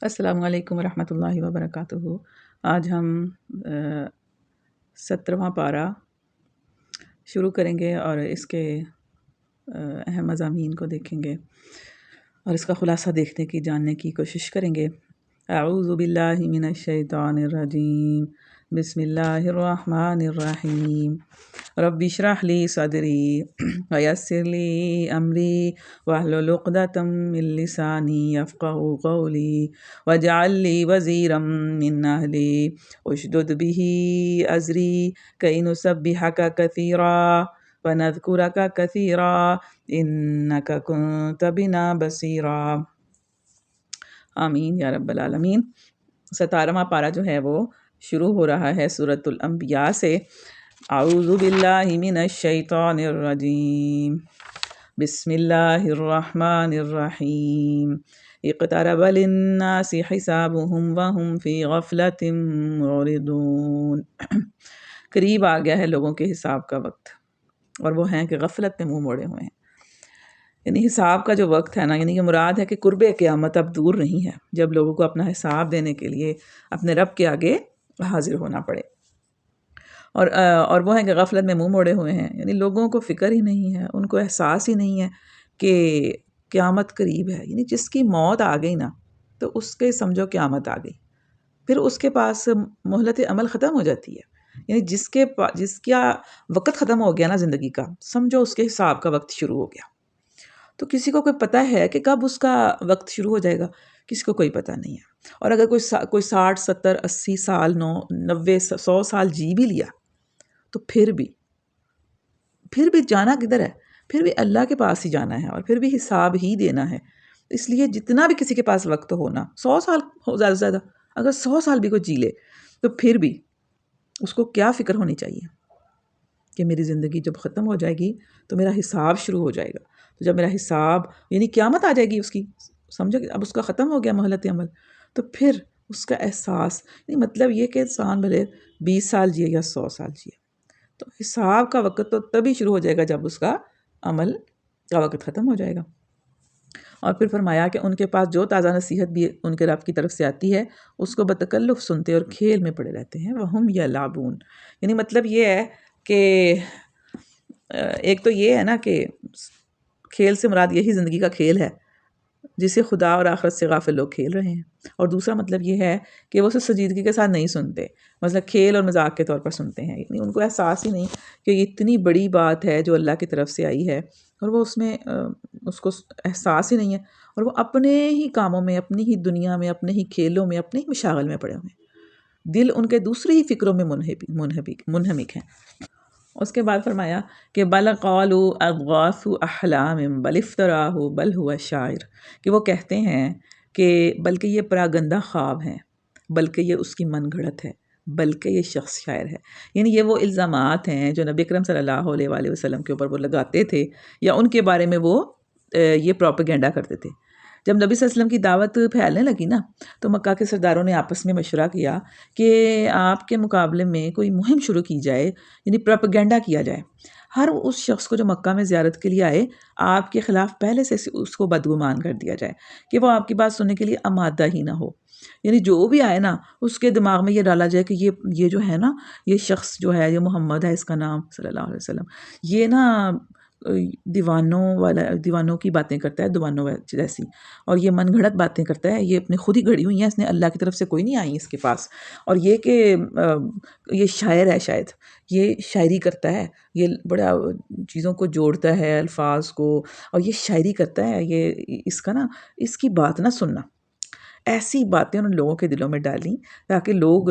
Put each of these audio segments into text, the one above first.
السلام علیکم ورحمۃ اللہ وبرکاتہ۔ آج ہم 17واں پارہ شروع کریں گے اور اس کے اہم مضامین کو دیکھیں گے اور اس کا خلاصہ دیکھنے کی جاننے کی کوشش کریں گے۔ اعوذ باللہ من الشیطان الرجیم، بسم اللہ الرحمن الرحیم۔ رب اشرح لی صدری ویسر لی امری واحلل عقدۃ من لسانی یفقہوا قولی واجعل لی وزیرا من اہلی اشدد بہ ازری کی نسبحک کثیرا ونذکرک کثیرا انک کنت بنا بصیرا۔ آمین یا رب العالمین۔ 17واں پارہ جو ہے وہ شروع ہو رہا ہے سورۃ الانبیاء سے۔ اعوذ باللہ من الشیطان الرجیم، بسم اللہ الرحمن الرحیم۔ اقترب للناس حسابهم وهم فی غفلۃ معرضون۔ قریب آ گیا ہے لوگوں کے حساب کا وقت اور وہ ہیں کہ غفلت میں منہ موڑے ہوئے ہیں۔ یعنی حساب کا جو وقت ہے نا، یعنی کہ مراد ہے کہ قرب قیامت اب دور نہیں ہے، جب لوگوں کو اپنا حساب دینے کے لیے اپنے رب کے آگے حاضر ہونا پڑے۔ اور وہ ہیں کہ غفلت میں منہ موڑے ہوئے ہیں، یعنی لوگوں کو فکر ہی نہیں ہے، ان کو احساس ہی نہیں ہے کہ قیامت قریب ہے۔ یعنی جس کی موت آ گئی نا تو اس کے سمجھو قیامت آ گئی، پھر اس کے پاس مہلت عمل ختم ہو جاتی ہے۔ یعنی جس کا وقت ختم ہو گیا نا زندگی کا، سمجھو اس کے حساب کا وقت شروع ہو گیا۔ تو کسی کو کوئی پتہ ہے کہ کب اس کا وقت شروع ہو جائے گا؟ کسی کو کوئی پتہ نہیں ہے۔ اور اگر کوئی 60 70 80 سال 90 100 سال جی بھی لیا تو پھر بھی جانا کدھر ہے؟ پھر بھی اللہ کے پاس ہی جانا ہے اور پھر بھی حساب ہی دینا ہے۔ اس لیے جتنا بھی کسی کے پاس وقت ہونا، 100 سال ہو زیادہ سے زیادہ، اگر 100 سال بھی کوئی جی لے تو پھر بھی اس کو کیا فکر ہونی چاہیے کہ میری زندگی جب ختم ہو جائے گی تو میرا حساب شروع ہو جائے گا۔ تو جب میرا حساب یعنی قیامت آ جائے گی اس کی، سمجھو کہ اب اس کا ختم ہو گیا مہلت عمل، تو پھر اس کا احساس، یعنی مطلب یہ کہ انسان بھلے 20 سال جیے یا 100 سال جیے، تو حساب کا وقت تو تبھی شروع ہو جائے گا جب اس کا عمل کا وقت ختم ہو جائے گا۔ اور پھر فرمایا کہ ان کے پاس جو تازہ نصیحت بھی ان کے رب کی طرف سے آتی ہے اس کو بتکلف سنتے اور کھیل میں پڑے رہتے ہیں۔ وہم یلعبون، یعنی مطلب یہ ہے کہ ایک تو یہ ہے نا کہ کھیل سے مراد یہی زندگی کا کھیل ہے جسے خدا اور آخرت سے غافل لوگ کھیل رہے ہیں، اور دوسرا مطلب یہ ہے کہ وہ اسے سنجیدگی کے ساتھ نہیں سنتے، مطلب کھیل اور مذاق کے طور پر سنتے ہیں۔ یعنی ان کو احساس ہی نہیں کہ یہ اتنی بڑی بات ہے جو اللہ کی طرف سے آئی ہے، اور وہ اس کو احساس ہی نہیں ہے، اور وہ اپنے ہی کاموں میں، اپنی ہی دنیا میں، اپنے ہی کھیلوں میں، اپنے ہی مشاغل میں پڑے ہوئے ہیں، دل ان کے دوسری ہی فکروں میں منہمک ہیں۔ اس کے بعد فرمایا کہ بل قالوا اضغاث احلام بل افتراہ بل هو شاعر، کہ وہ کہتے ہیں کہ بلکہ یہ پراگندہ خواب ہیں، بلکہ یہ اس کی من گھڑت ہے، بلکہ یہ شخص شاعر ہے۔ یعنی یہ وہ الزامات ہیں جو نبی اکرم صلی اللہ علیہ وآلہ وسلم کے اوپر وہ لگاتے تھے، یا ان کے بارے میں وہ یہ پروپیگنڈا کرتے تھے۔ جب نبی صلی اللہ علیہ وسلم کی دعوت پھیلنے لگی نا تو مکہ کے سرداروں نے آپس میں مشورہ کیا کہ آپ کے مقابلے میں کوئی مہم شروع کی جائے، یعنی پروپیگنڈا کیا جائے۔ ہر اس شخص کو جو مکہ میں زیارت کے لیے آئے، آپ کے خلاف پہلے سے اس کو بدگمان کر دیا جائے کہ وہ آپ کی بات سننے کے لیے آمادہ ہی نہ ہو۔ یعنی جو بھی آئے نا اس کے دماغ میں یہ ڈالا جائے کہ یہ جو ہے نا، یہ شخص جو ہے، یہ محمد ہے اس کا نام صلی اللہ علیہ وسلم، یہ نا دیوانوں کی باتیں کرتا ہے، دیوانوں جیسی، اور یہ من گھڑت باتیں کرتا ہے، یہ اپنے خود ہی گھڑی ہوئی ہیں، اس نے اللہ کی طرف سے کوئی نہیں آئی اس کے پاس، اور یہ کہ یہ شاعر ہے، شاید یہ شاعری کرتا ہے، یہ بڑا چیزوں کو جوڑتا ہے، الفاظ کو، اور یہ شاعری کرتا ہے، یہ اس کا نا، اس کی بات نہ سننا۔ ایسی باتیں ان لوگوں کے دلوں میں ڈالیں تاکہ لوگ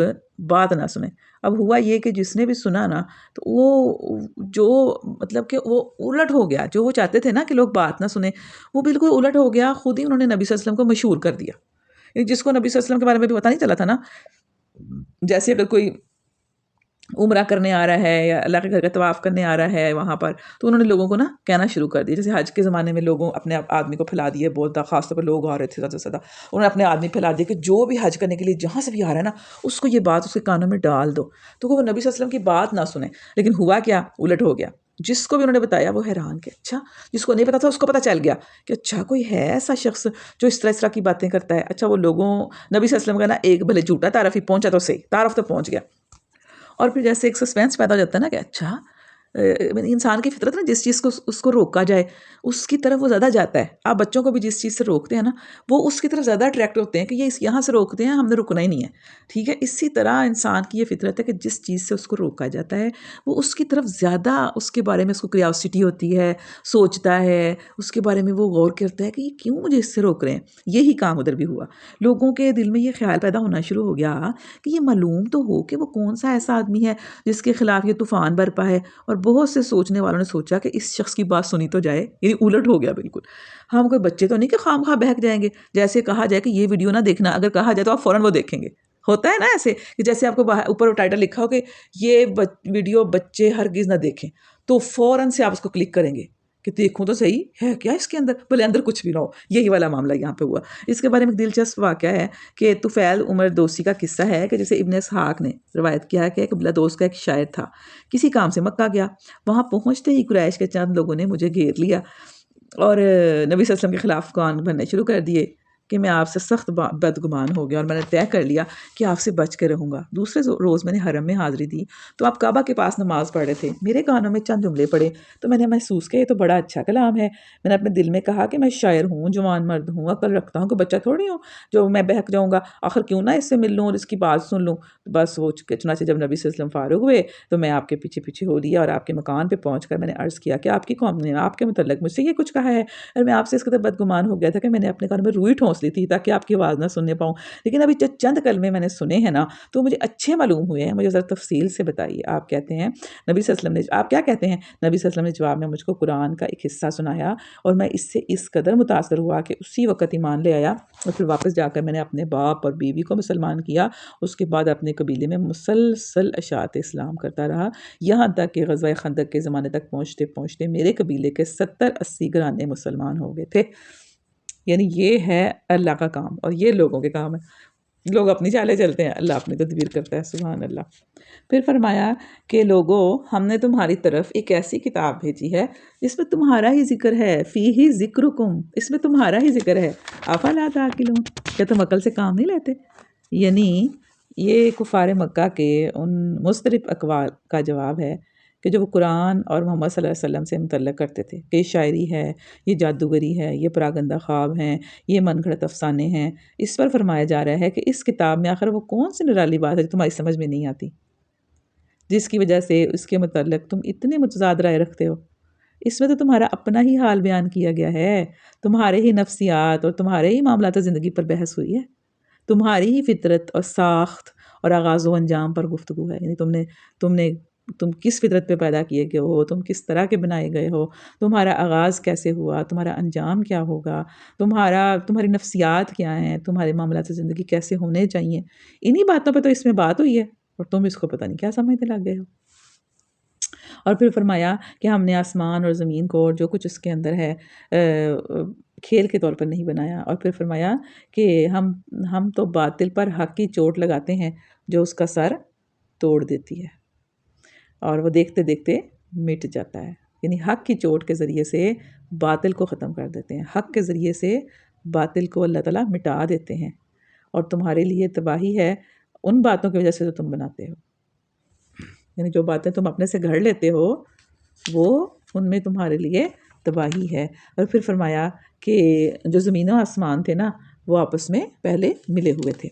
بات نہ سنیں۔ اب ہوا یہ کہ جس نے بھی سنا نا تو وہ جو مطلب کہ وہ الٹ ہو گیا، جو وہ چاہتے تھے نا کہ لوگ بات نہ سنیں، وہ بالکل الٹ ہو گیا۔ خود ہی انہوں نے نبی صلی اللہ علیہ وسلم کو مشہور کر دیا، جس کو نبی صلی اللہ علیہ وسلم کے بارے میں بھی پتہ نہیں چلا تھا نا۔ جیسے اگر کوئی عمرہ کرنے آ رہا ہے یا اللہ کے گھر کا طواف کرنے آ رہا ہے وہاں پر، تو انہوں نے لوگوں کو نا کہنا شروع کر دیا، جیسے حج کے زمانے میں لوگوں اپنے آدمی کو پھیلا دیے، بولتا خاص طور پر لوگ آ رہے تھے زیادہ سے زیادہ، انہوں نے اپنے آدمی پھیلا دیا کہ جو بھی حج کرنے کے لیے جہاں سے بھی آ رہا ہے نا اس کو یہ بات اس کے کانوں میں ڈال دو، تو وہ نبی صلی اللہ علیہ وسلم کی بات نہ سنیں۔ لیکن ہوا کیا؟ الٹ ہو گیا۔ جس کو بھی انہوں نے بتایا وہ حیران کہ اچھا، جس کو نہیں پتا تھا اس کو پتہ چل گیا کہ اچھا کوئی ہے ایسا شخص جو اس طرح کی باتیں کرتا ہے. اچھا وہ لوگوں نبی صلی اللہ علیہ وسلم کا نا ایک بھلے جھوٹا تعارف ہی پہنچا تو صحیح، تعارف تو پہنچ گیا. اور پھر جیسے ایک سسپینس پیدا ہو جاتا ہے نا کہ اچھا انسان کی فطرت نا جس چیز کو اس کو روکا جائے اس کی طرف وہ زیادہ جاتا ہے. آپ بچوں کو بھی جس چیز سے روکتے ہیں نا وہ اس کی طرف زیادہ اٹریکٹ ہوتے ہیں کہ یہ یہاں سے روکتے ہیں، ہم نے رکنا ہی نہیں ہے. ٹھیک ہے، اسی طرح انسان کی یہ فطرت ہے کہ جس چیز سے اس کو روکا جاتا ہے وہ اس کی طرف زیادہ، اس کے بارے میں اس کو کریوسٹی ہوتی ہے، سوچتا ہے، اس کے بارے میں وہ غور کرتا ہے کہ یہ کیوں مجھے اس سے روک رہے ہیں. یہی کام ادھر بھی ہوا. لوگوں کے دل میں یہ خیال پیدا ہونا شروع ہو گیا کہ یہ معلوم تو ہو کہ وہ کون سا ایسا آدمی ہے جس کے خلاف یہ طوفان برپا ہے. اور بہت سے سوچنے والوں نے سوچا کہ اس شخص کی بات سنی تو جائے، یعنی الٹ ہو گیا بالکل. ہم کوئی بچے تو نہیں کہ خام خواہ بہک جائیں گے. جیسے کہا جائے کہ یہ ویڈیو نہ دیکھنا، اگر کہا جائے تو آپ فوراً وہ دیکھیں گے. ہوتا ہے نا ایسے کہ جیسے آپ کو اوپر ٹائٹل لکھا ہو کہ یہ ویڈیو بچے ہرگز نہ دیکھیں، تو فوراً سے آپ اس کو کلک کریں گے کہ دیکھوں تو صحیح ہے کیا اس کے اندر، بھلے اندر کچھ بھی نہ ہو. یہی والا معاملہ یہاں پہ ہوا. اس کے بارے میں ایک دلچسپ واقعہ ہے کہ طفیل عمر دوسی کا قصہ ہے کہ جسے ابن اسحاق نے روایت کیا ہے کہ ایک بلادوس کا ایک شاعر تھا، کسی کام سے مکہ گیا. وہاں پہنچتے ہی قریش کے چند لوگوں نے مجھے گھیر لیا اور نبی صلی اللہ علیہ وسلم کے خلاف کان بھرنے شروع کر دیے کہ میں آپ سے سخت بدگمان ہو گیا اور میں نے طے کر لیا کہ آپ سے بچ کے رہوں گا. دوسرے روز میں نے حرم میں حاضری دی تو آپ کعبہ کے پاس نماز پڑھ رہے تھے. میرے کانوں میں چند جملے پڑے تو میں نے محسوس کیا یہ تو بڑا اچھا کلام ہے. میں نے اپنے دل میں کہا کہ میں شاعر ہوں، جوان مرد ہوں، عقل رکھتا ہوں، کوئی بچہ تھوڑی ہوں جو میں بہک جاؤں گا. آخر کیوں نہ اس سے مل لوں اور اس کی بات سن لوں. بس وہ چنانچہ جب نبی صلی اللہ علیہ وسلم فارغ ہوئے تو میں آپ کے پیچھے پیچھے ہو لیا اور آپ کے مکان پہ پہنچ کر میں نے عرض کیا کہ آپ کی قوم نے آپ کے متعلق مجھ سے یہ کچھ کہا ہے. اور میں آپ سے اس قدر بدگمان ہو گیا تھا کہ میں نے اپنے کانوں میں روئی ٹھونس لی تھی تاکہ آپ کی آواز نہ سننے پاؤں. لیکن ابھی چند کلمے میں نے سنے ہیں نا تو مجھے اچھے معلوم ہوئے ہیں. مجھے ذرا تفصیل سے بتائیے. آپ کہتے ہیں نبی صلی اللہ علیہ وسلم نے، آپ کیا کہتے ہیں؟ نبی صلی اللہ علیہ وسلم نے جواب میں مجھ کو قرآن کا ایک حصہ سنایا اور میں اس سے اس قدر متاثر ہوا کہ اسی وقت ایمان لے آیا. اور پھر واپس جا کر میں نے اپنے باپ اور بیوی کو مسلمان کیا. اس کے بعد اپنے قبیلے میں مسلسل اشاعت اسلام کرتا رہا، یہاں تک کہ غزوہ خندق کے زمانے تک پہنچتے پہنچتے میرے قبیلے کے 70-80 گھرانے مسلمان ہو گئے تھے. یعنی یہ ہے اللہ کا کام اور یہ لوگوں کے کام ہے. لوگ اپنی چالیں چلتے ہیں، اللہ اپنی تدبیر کرتا ہے. سبحان اللہ. پھر فرمایا کہ لوگوں، ہم نے تمہاری طرف ایک ایسی کتاب بھیجی ہے جس میں تمہارا ہی ذکر ہے. فیہ ذکرکم، اس میں تمہارا ہی ذکر ہے. افلا تعقلون، کیا تم عقل سے کام نہیں لیتے؟ یعنی یہ کفار مکہ کے ان مضطرب اقوال کا جواب ہے کہ جو وہ قرآن اور محمد صلی اللہ علیہ وسلم سے متعلق کرتے تھے کہ یہ شاعری ہے، یہ جادوگری ہے، یہ پراگندہ خواب ہیں، یہ من گھڑت افسانے ہیں. اس پر فرمایا جا رہا ہے کہ اس کتاب میں آخر وہ کون سی نرالی بات ہے جو تمہاری سمجھ میں نہیں آتی، جس کی وجہ سے اس کے متعلق تم اتنے متضاد رائے رکھتے ہو. اس میں تو تمہارا اپنا ہی حال بیان کیا گیا ہے، تمہارے ہی نفسیات اور تمہارے ہی معاملات زندگی پر بحث ہوئی ہے، تمہاری ہی فطرت اور ساخت اور آغاز و انجام پر گفتگو ہے. یعنی تم کس فطرت پہ پیدا کیے گئے ہو، تم کس طرح کے بنائے گئے ہو، تمہارا آغاز کیسے ہوا، تمہارا انجام کیا ہوگا، تمہاری نفسیات کیا ہیں، تمہارے معاملات زندگی کیسے ہونے چاہیے. انہی باتوں پہ تو اس میں بات ہوئی ہے اور تم اس کو پتہ نہیں کیا سمجھنے لگ گئے ہو. اور پھر فرمایا کہ ہم نے آسمان اور زمین کو اور جو کچھ اس کے اندر ہے کھیل کے طور پر نہیں بنایا. اور پھر فرمایا کہ ہم تو باطل پر حق کی چوٹ لگاتے ہیں جو اس کا سر توڑ دیتی ہے اور وہ دیکھتے دیکھتے مٹ جاتا ہے. یعنی حق کی چوٹ کے ذریعے سے باطل کو ختم کر دیتے ہیں، حق کے ذریعے سے باطل کو اللہ تعالیٰ مٹا دیتے ہیں. اور تمہارے لیے تباہی ہے ان باتوں کی وجہ سے جو تم بناتے ہو. یعنی جو باتیں تم اپنے سے گھڑ لیتے ہو وہ ان میں تمہارے لیے تباہی ہے. اور پھر فرمایا کہ جو زمین و آسمان تھے نا وہ آپس میں پہلے ملے ہوئے تھے.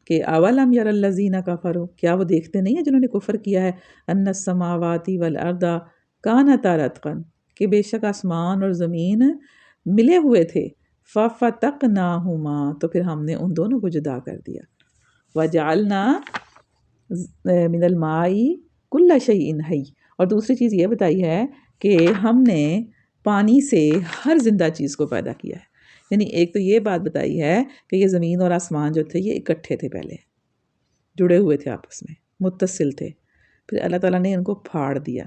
کہ اولم یر الذین کفروا، کیا وہ دیکھتے نہیں ہیں جنہوں نے کفر کیا ہے، ان السماوات والارض کانتا رتقا، کہ بے شک آسمان اور زمین ملے ہوئے تھے. ففتقناہما، تو پھر ہم نے ان دونوں کو جدا کر دیا. وجعلنا من الماء کل شیء حی، اور دوسری چیز یہ بتائی ہے کہ ہم نے پانی سے ہر زندہ چیز کو پیدا کیا ہے. یعنی ایک تو یہ بات بتائی ہے کہ یہ زمین اور آسمان جو تھے یہ اکٹھے تھے، پہلے جڑے ہوئے تھے، آپس میں متصل تھے. پھر اللہ تعالیٰ نے ان کو پھاڑ دیا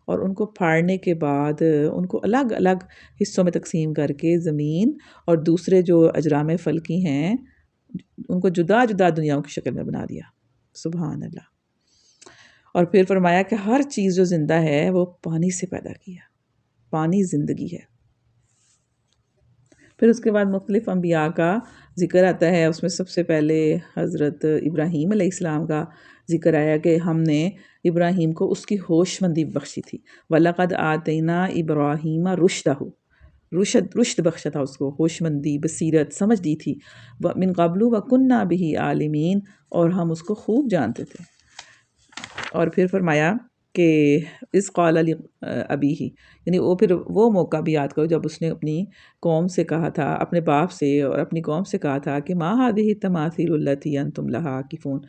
اور ان کو پھاڑنے کے بعد ان کو الگ الگ حصوں میں تقسیم کر کے زمین اور دوسرے جو اجرام فلکی ہیں ان کو جدا جدا دنیاؤں کی شکل میں بنا دیا. سبحان اللہ. اور پھر فرمایا کہ ہر چیز جو زندہ ہے وہ پانی سے پیدا کیا، پانی زندگی ہے۔ پھر اس کے بعد مختلف انبیاء کا ذکر آتا ہے، اس میں سب سے پہلے حضرت ابراہیم علیہ السلام کا ذکر آیا کہ ہم نے ابراہیم کو اس کی ہوش مندی بخشی تھی۔ وَلَقَدْ آتَيْنَا إِبْرَاهِيمَ رُشْدَهُ، رشد بخشا تھا اس کو، ہوش مندی، بصیرت، سمجھ دی تھی۔ مِن قبل وَكُنَّا بِهِ عَالِمِينَ، اور ہم اس کو خوب جانتے تھے۔ اور پھر فرمایا کہ اذ قال لأبیہ، یعنی وہ پھر وہ موقع بھی یاد کرو جب اس نے اپنی قوم سے کہا تھا، اپنے باپ سے اور اپنی قوم سے کہا تھا کہ ما هذه التماثیل التی انتم لها عاکفون،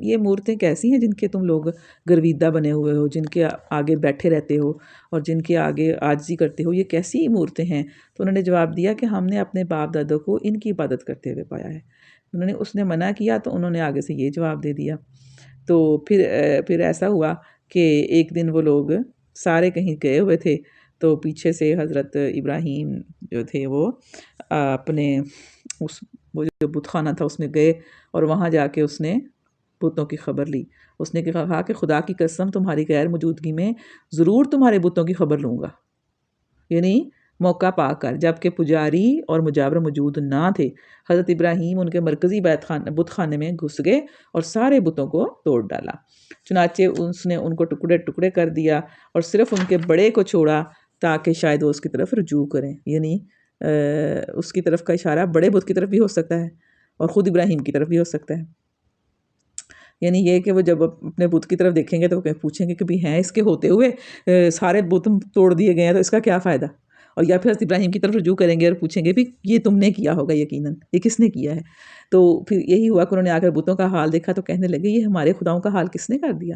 یہ مورتیں کیسی ہیں جن کے تم لوگ گرویدہ بنے ہوئے ہو، جن کے آگے بیٹھے رہتے ہو اور جن کے آگے عاجزی کرتے ہو، یہ کیسی مورتیں ہیں؟ تو انہوں نے جواب دیا کہ ہم نے اپنے باپ دادوں کو ان کی عبادت کرتے ہوئے پایا ہے۔ اس نے منع کیا تو انہوں نے آگے سے یہ جواب دے دیا۔ تو پھر ایسا ہوا کہ ایک دن وہ لوگ سارے کہیں گئے ہوئے تھے، تو پیچھے سے حضرت ابراہیم جو تھے وہ اپنے وہ جو بت خانہ تھا اس میں گئے، اور وہاں جا کے اس نے بتوں کی خبر لی۔ اس نے کہا کہ خدا کی قسم تمہاری غیر موجودگی میں ضرور تمہارے بتوں کی خبر لوں گا، یعنی موقع پا کر، جب کہ پجاری اور مجاور موجود نہ تھے۔ حضرت ابراہیم ان کے مرکزی بت خانے میں گھس گئے اور سارے بتوں کو توڑ ڈالا۔ چنانچہ اس نے ان کو ٹکڑے ٹکڑے کر دیا اور صرف ان کے بڑے کو چھوڑا تاکہ شاید وہ اس کی طرف رجوع کریں، یعنی اس کی طرف کا اشارہ بڑے بت کی طرف بھی ہو سکتا ہے اور خود ابراہیم کی طرف بھی ہو سکتا ہے۔ یعنی یہ کہ وہ جب اپنے بت کی طرف دیکھیں گے تو وہ پوچھیں گے کہ بھی ہیں اس کے ہوتے ہوئے سارے بت توڑ دیے گئے ہیں تو اس کا کیا فائدہ؟ اور یا پھر حضرت ابراہیم کی طرف رجوع کریں گے اور پوچھیں گے بھی یہ تم نے کیا ہوگا، یقیناً یہ کس نے کیا ہے؟ تو پھر یہی ہوا کہ انہوں نے آ کر بتوں کا حال دیکھا تو کہنے لگے یہ ہمارے خداؤں کا حال کس نے کر دیا؟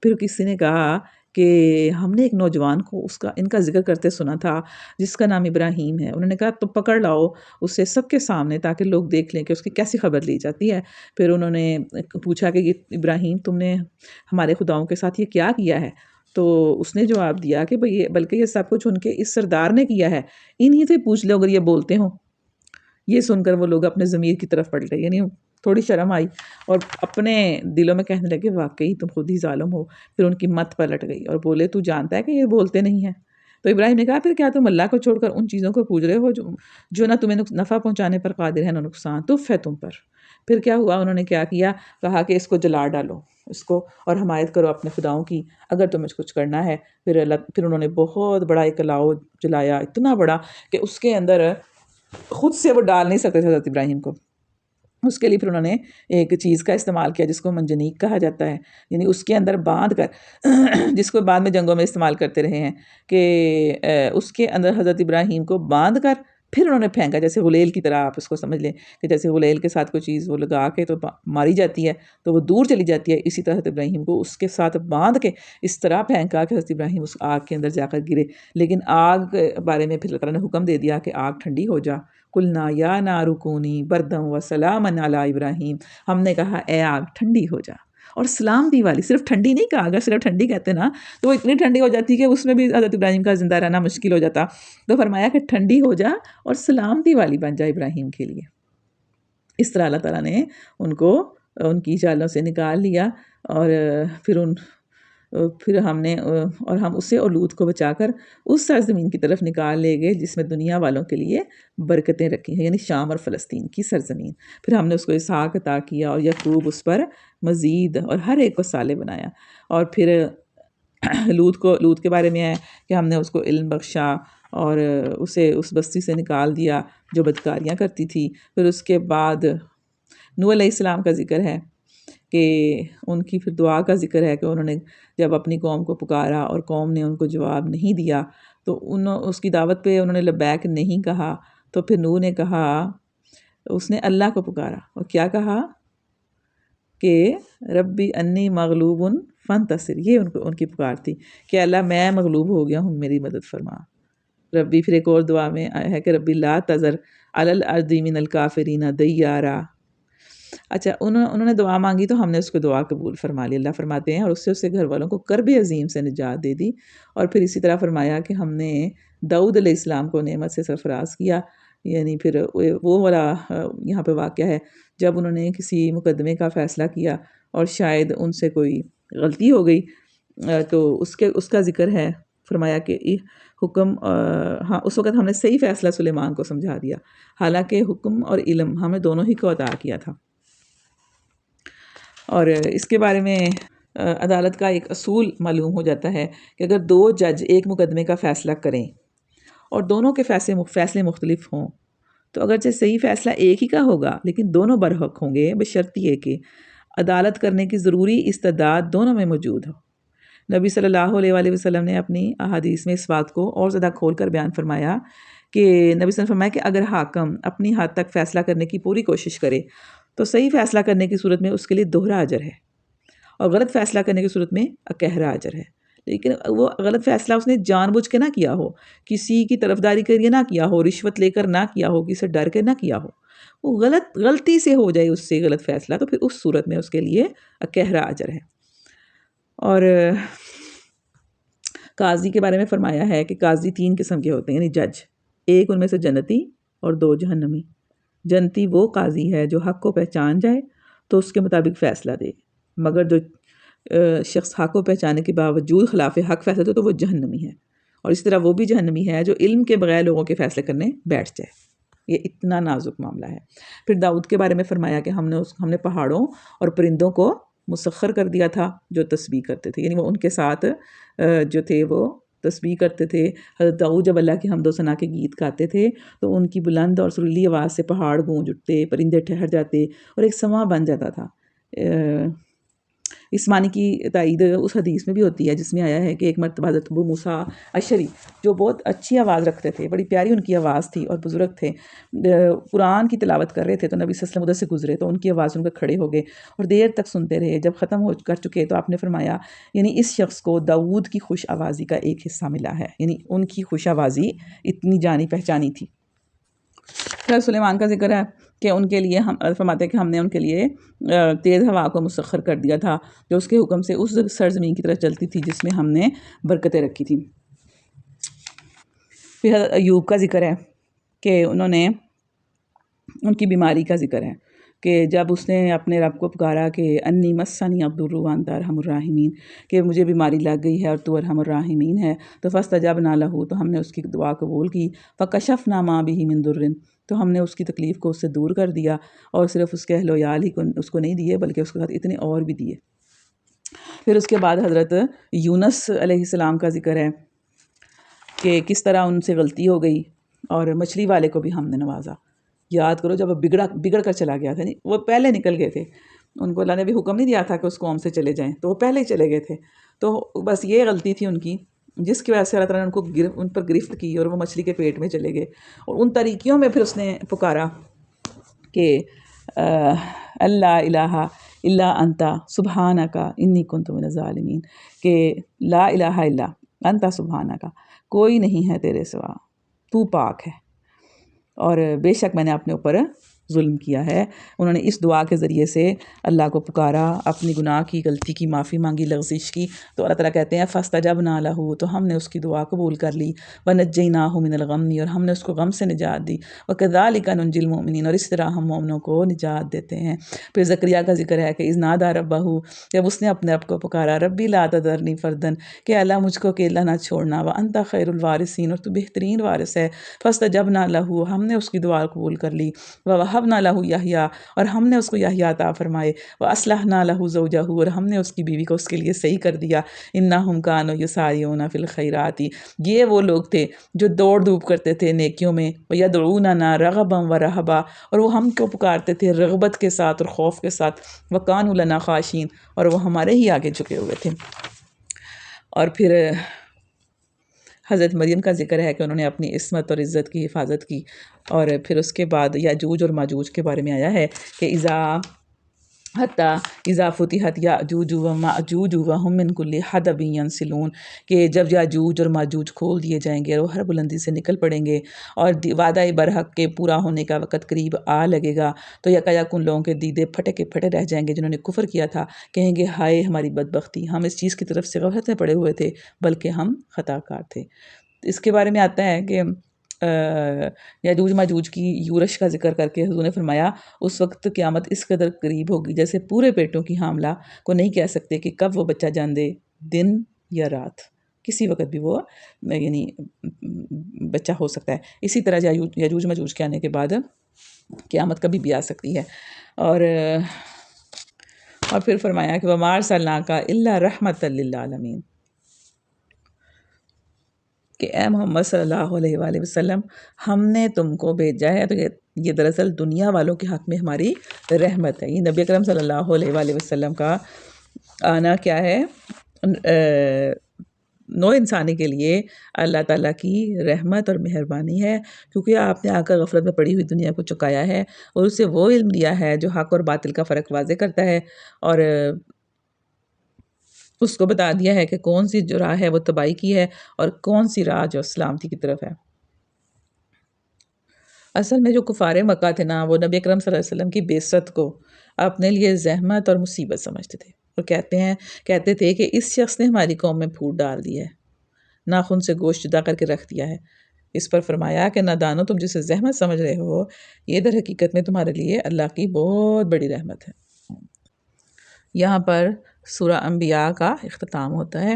پھر کسی نے کہا کہ ہم نے ایک نوجوان کو ان کا ذکر کرتے سنا تھا جس کا نام ابراہیم ہے۔ انہوں نے کہا تو پکڑ لاؤ اسے سب کے سامنے تاکہ لوگ دیکھ لیں کہ اس کی کیسی خبر لی جاتی ہے۔ پھر انہوں نے پوچھا کہ یہ ابراہیم تم نے ہمارے خداؤں کے ساتھ یہ کیا کیا ہے؟ تو اس نے جواب دیا کہ بلکہ یہ سب کچھ ان کے اس سردار نے کیا ہے، انہی سے پوچھ لو اگر یہ بولتے ہوں۔ یہ سن کر وہ لوگ اپنے ضمیر کی طرف پلٹے، یعنی تھوڑی شرم آئی اور اپنے دلوں میں کہنے لگے واقعی تم خود ہی ظالم ہو۔ پھر ان کی مت پلٹ گئی اور بولے تو جانتا ہے کہ یہ بولتے نہیں ہیں؟ تو ابراہیم نے کہا پھر کیا تم اللہ کو چھوڑ کر ان چیزوں کو پوج رہے ہو جو نہ تمہیں نفع پہنچانے پر قادر ہے نہ نقصان، تف ہے تم پر۔ پھر کیا ہوا؟ انہوں نے کیا کیا؟ کہا کہ اس کو جلا ڈالو اس کو اور حمایت کرو اپنے خداؤں کی اگر تمہیں کچھ کرنا ہے۔ پھر انہوں نے بہت بڑا ایک الاؤ جلایا، اتنا بڑا کہ اس کے اندر خود سے وہ ڈال نہیں سکتے تھے حضرت ابراہیم کو۔ اس کے لیے پھر انہوں نے ایک چیز کا استعمال کیا جس کو منجنیق کہا جاتا ہے، یعنی اس کے اندر باندھ کر جس کو بعد میں جنگوں میں استعمال کرتے رہے ہیں کہ اس کے اندر حضرت ابراہیم کو باندھ کر پھر انہوں نے پھینکا، جیسے غلیل کی طرح آپ اس کو سمجھ لیں کہ جیسے غلیل کے ساتھ کوئی چیز وہ لگا کے تو ماری جاتی ہے تو وہ دور چلی جاتی ہے، اسی طرح حضرت ابراہیم کو اس کے ساتھ باندھ کے اس طرح پھینکا کہ حضرت ابراہیم اس آگ کے اندر جا کر گرے۔ لیکن آگ کے بارے میں پھر اللہ تعالیٰ نے حکم دے دیا کہ آگ ٹھنڈی ہو جا، قلنا یا نار کونی بردم و سلاما علی ابراہیم، ہم نے کہا اے آگ ٹھنڈی ہو جا، اور سلامتی والی، صرف ٹھنڈی نہیں کہا، اگر صرف ٹھنڈی کہتے نا تو وہ اتنی ٹھنڈی ہو جاتی کہ اس میں بھی حضرت ابراہیم کا زندہ رہنا مشکل ہو جاتا، تو فرمایا کہ ٹھنڈی ہو جا اور سلامتی والی بن جا ابراہیم کے لیے۔ اس طرح اللہ تعالیٰ نے ان کو ان کی جالوں سے نکال لیا، اور پھر ہم اسے اور لوط کو بچا کر اس سرزمین کی طرف نکال لے گئے جس میں دنیا والوں کے لیے برکتیں رکھی ہیں، یعنی شام اور فلسطین کی سرزمین۔ پھر ہم نے اس کو اسحاق عطا کیا اور یعقوب اس پر مزید، اور ہر ایک کو صالح بنایا۔ اور پھر لوط کے بارے میں ہے کہ ہم نے اس کو علم بخشا اور اسے اس بستی سے نکال دیا جو بدکاریاں کرتی تھی۔ پھر اس کے بعد نوح علیہ السلام کا ذکر ہے کہ ان کی پھر دعا کا ذکر ہے کہ انہوں نے جب اپنی قوم کو پکارا اور قوم نے ان کو جواب نہیں دیا تو اس کی دعوت پہ انہوں نے لبیک نہیں کہا، تو پھر نوح نے کہا، اس نے اللہ کو پکارا اور کیا کہا کہ ربی انی مغلوب فانتصر، یہ ان کی پکار تھی کہ اللہ میں مغلوب ہو گیا ہوں، میری مدد فرما۔ ربی پھر ایک اور دعا میں آیا ہے کہ ربی لا تذر علی الارض من الکافرین دیارا۔ اچھا، انہوں نے دعا مانگی تو ہم نے اس کو دعا قبول فرما لی، اللہ فرماتے ہیں، اور اس سے گھر والوں کو کرب عظیم سے نجات دے دی۔ اور پھر اسی طرح فرمایا کہ ہم نے داؤد علیہ السلام کو نعمت سے سرفراز کیا، یعنی پھر وہ والا یہاں پہ واقعہ ہے جب انہوں نے کسی مقدمے کا فیصلہ کیا اور شاید ان سے کوئی غلطی ہو گئی تو اس کا ذکر ہے، فرمایا کہ حکم ہاں اس وقت ہم نے صحیح فیصلہ سلیمان کو سمجھا دیا، حالانکہ حکم اور علم ہمیں دونوں ہی کو عطا کیا تھا۔ اور اس کے بارے میں عدالت کا ایک اصول معلوم ہو جاتا ہے کہ اگر دو جج ایک مقدمے کا فیصلہ کریں اور دونوں کے فیصلے مختلف ہوں تو اگرچہ صحیح فیصلہ ایک ہی کا ہوگا لیکن دونوں برحق ہوں گے، بشرط یہ کہ عدالت کرنے کی ضروری استعداد دونوں میں موجود ہو۔ نبی صلی اللہ علیہ وآلہ وسلم نے اپنی احادیث میں اس بات کو اور زیادہ کھول کر بیان فرمایا کہ نبی صلی اللہ علیہ وسلم نے فرمایا کہ اگر حاکم اپنی حد تک فیصلہ کرنے کی پوری کوشش کرے تو صحیح فیصلہ کرنے کی صورت میں اس کے لیے دوہرا اجر ہے، اور غلط فیصلہ کرنے کی صورت میں اکہرا اجر ہے۔ لیکن وہ غلط فیصلہ اس نے جان بوجھ کے نہ کیا ہو، کسی کی طرفداری کے لیے نہ کیا ہو، رشوت لے کر نہ کیا ہو، کسی سے ڈر کے نہ کیا ہو، وہ غلطی سے ہو جائے اس سے غلط فیصلہ، تو پھر اس صورت میں اس کے لیے اکہرا اجر ہے۔ اور قاضی کے بارے میں فرمایا ہے کہ قاضی 3 قسم کے ہوتے ہیں، یعنی جج، ایک ان میں سے جنتی اور 2 جہنمی۔ جنتی وہ قاضی ہے جو حق کو پہچان جائے تو اس کے مطابق فیصلہ دے، مگر جو شخص حق کو پہچانے کے باوجود خلاف حق فیصلہ دے تو وہ جہنمی ہے، اور اس طرح وہ بھی جہنمی ہے جو علم کے بغیر لوگوں کے فیصلے کرنے بیٹھ جائے۔ یہ اتنا نازک معاملہ ہے۔ پھر داؤد کے بارے میں فرمایا کہ ہم نے پہاڑوں اور پرندوں کو مسخر کر دیا تھا جو تسبیح کرتے تھے، یعنی وہ ان کے ساتھ جو تھے وہ تسبیح کرتے تھے۔ حضرت داؤد جب اللہ کی حمد و ثنا کے گیت گاتے تھے تو ان کی بلند اور سریلی آواز سے پہاڑ گونج اٹھتے، پرندے ٹھہر جاتے اور ایک سماں بن جاتا تھا۔ اس معنی کی تائید اس حدیث میں بھی ہوتی ہے جس میں آیا ہے کہ ایک مرتبہ حضرت ابو موسیٰ اشعری جو بہت اچھی آواز رکھتے تھے، بڑی پیاری ان کی آواز تھی اور بزرگ تھے، قرآن کی تلاوت کر رہے تھے تو نبی صلی اللہ علیہ وسلم ادھر سے گزرے تو ان کی آواز سن کر کھڑے ہو گئے اور دیر تک سنتے رہے۔ جب ختم ہو کر چکے تو آپ نے فرمایا یعنی اس شخص کو داؤد کی خوش آوازی کا ایک حصہ ملا ہے، یعنی ان کی خوش آوازی اتنی جانی پہچانی تھی۔ پھر سلیمان کا ذکر ہے کہ ان کے لیے ہم فرماتے ہیں کہ ہم نے ان کے لیے تیز ہوا کو مسخر کر دیا تھا جو اس کے حکم سے اس سرزمین کی طرف چلتی تھی جس میں ہم نے برکتیں رکھی تھیں۔ پھر حضرت ایوب کا ذکر ہے کہ ان کی بیماری کا ذکر ہے کہ جب اس نے اپنے رب کو پکارا کہ انی مسنی الضر وانت ارحم الراحمین، کہ مجھے بیماری لگ گئی ہے اور تو ارحم الراحمین ہے، تو فاستجبنا لہ، تو ہم نے اس کی دعا قبول کی، فکشفنا ما بہ من ضر، تو ہم نے اس کی تکلیف کو اس سے دور کر دیا، اور صرف اس کے اہل و عیال ہی کو اس کو نہیں دیے بلکہ اس کے ساتھ اتنے اور بھی دیے۔ پھر اس کے بعد حضرت یونس علیہ السلام کا ذکر ہے کہ کس طرح ان سے غلطی ہو گئی اور مچھلی والے کو بھی ہم نے نوازا۔ یاد کرو جب وہ بگڑ کر چلا گیا تھا، وہ پہلے نکل گئے تھے، ان کو اللہ نے بھی حکم نہیں دیا تھا کہ اس قوم سے چلے جائیں، تو وہ پہلے ہی چلے گئے تھے، تو بس یہ غلطی تھی ان کی جس کی وجہ سے اللہ تعالیٰ نے ان پر گرفت کی اور وہ مچھلی کے پیٹ میں چلے گئے۔ اور ان طریقوں میں پھر اس نے پکارا کہ اللہ الہ الا انت سبحانک انی کنت من الظالمین، کہ لا الہ الا انت سبحانک، کوئی نہیں ہے تیرے سوا، تو پاک ہے اور بے شک میں نے اپنے اوپر ظلم کیا ہے۔ انہوں نے اس دعا کے ذریعے سے اللہ کو پکارا، اپنی گناہ کی غلطی کی معافی مانگی، لغزش کی، تو اللہ تعالیٰ کہتے ہیں فاستجبنا لہ، تو ہم نے اس کی دعا قبول کر لی، ونجیناہ من الغم، اور ہم نے اس کو غم سے نجات دی، وکذالک ننجی المؤمنین، اور اس طرح ہم مومنوں کو نجات دیتے ہیں۔ پھر زکریا کا ذکر ہے کہ اذ نادی ربہ، جب اس نے اپنے رب کو پکارا، ربی لا تذرنی فردا، کہ اللہ مجھ کو اکیلا نہ چھوڑنا، وانت خیر الوارثین، اور تو بہترین وارث ہے، فاستجبنا لہ، ہم نے اس کی دعا قبول کر لی، ووہبنا لہ یحییٰ، اور ہم نے اس کو یحییٰ عطا فرمائے، واصلحنا لہ زوجہ، اور ہم نے اس کی بیوی کو اس کے لیے صحیح کر دیا، انہم کانوا یسارعون فی الخیرات، یہ وہ لوگ تھے جو دوڑ دھوپ کرتے تھے نیکیوں میں، ویدعوننا رغبا ورہبا، اور وہ ہم کو پکارتے تھے رغبت کے ساتھ اور خوف کے ساتھ، وکانوا لنا خاشعین، اور وہ ہمارے ہی آگے جھکے ہوئے تھے۔ اور پھر حضرت مریم کا ذکر ہے کہ انہوں نے اپنی عصمت اور عزت کی حفاظت کی، اور پھر اس کے بعد یاجوج اور ماجوج کے بارے میں آیا ہے کہ اذا فتحت یاجوج و ماجوج وہم من کل حدب ینسلون، کہ جب یاجوج اور ماجوج کھول دیے جائیں گے اور وہ ہر بلندی سے نکل پڑیں گے اور وعدہ برحق کے پورا ہونے کا وقت قریب آ لگے گا، تو یکایک ان لوگوں کے دیدے پھٹے کے پھٹے رہ جائیں گے جنہوں نے کفر کیا تھا، کہیں گے ہائے ہماری بدبختی، ہم اس چیز کی طرف سے غفلت میں پڑے ہوئے تھے بلکہ ہم خطا کار تھے۔ اس کے بارے میں آتا ہے کہ یاجوج ماجوج کی یورش کا ذکر کر کے حضور نے فرمایا اس وقت قیامت اس قدر قریب ہوگی جیسے پورے پیٹوں کی حاملہ کو نہیں کہہ سکتے کہ کب وہ بچہ جان دے، دن یا رات، کسی وقت بھی وہ یعنی بچہ ہو سکتا ہے۔ اسی طرح یاجوج ماجوج کے آنے کے بعد قیامت کبھی بھی آ سکتی ہے۔ اور پھر فرمایا کہ وَمَا أَرْسَلْنَاكَ إِلَّا رَحْمَةً لِّلْعَالَمِينَ، کہ اے محمد صلی اللہ علیہ وآلہ وسلم ہم نے تم کو بھیجا ہے، تو یہ دراصل دنیا والوں کے حق میں ہماری رحمت ہے۔ یہ نبی اکرم صلی اللہ علیہ وآلہ وسلم کا آنا کیا ہے؟ نو انسانی کے لیے اللہ تعالیٰ کی رحمت اور مہربانی ہے، کیونکہ آپ نے آ کر غفلت میں پڑی ہوئی دنیا کو چکایا ہے اور اسے وہ علم دیا ہے جو حق اور باطل کا فرق واضح کرتا ہے، اور اس کو بتا دیا ہے کہ کون سی جو راہ ہے وہ تباہی کی ہے اور کون سی راہ جو سلامتی کی طرف ہے۔ اصل میں جو کفار مکہ تھے نا، وہ نبی اکرم صلی اللہ علیہ وسلم کی بعثت کو اپنے لیے زحمت اور مصیبت سمجھتے تھے، اور کہتے تھے کہ اس شخص نے ہماری قوم میں پھوٹ ڈال دی ہے، ناخن سے گوشت جدا کر کے رکھ دیا ہے۔ اس پر فرمایا کہ نادانو، تم جسے زحمت سمجھ رہے ہو یہ در حقیقت میں تمہارے لیے اللہ کی بہت بڑی رحمت ہے۔ یہاں پر سورہ انبیاء کا اختتام ہوتا ہے۔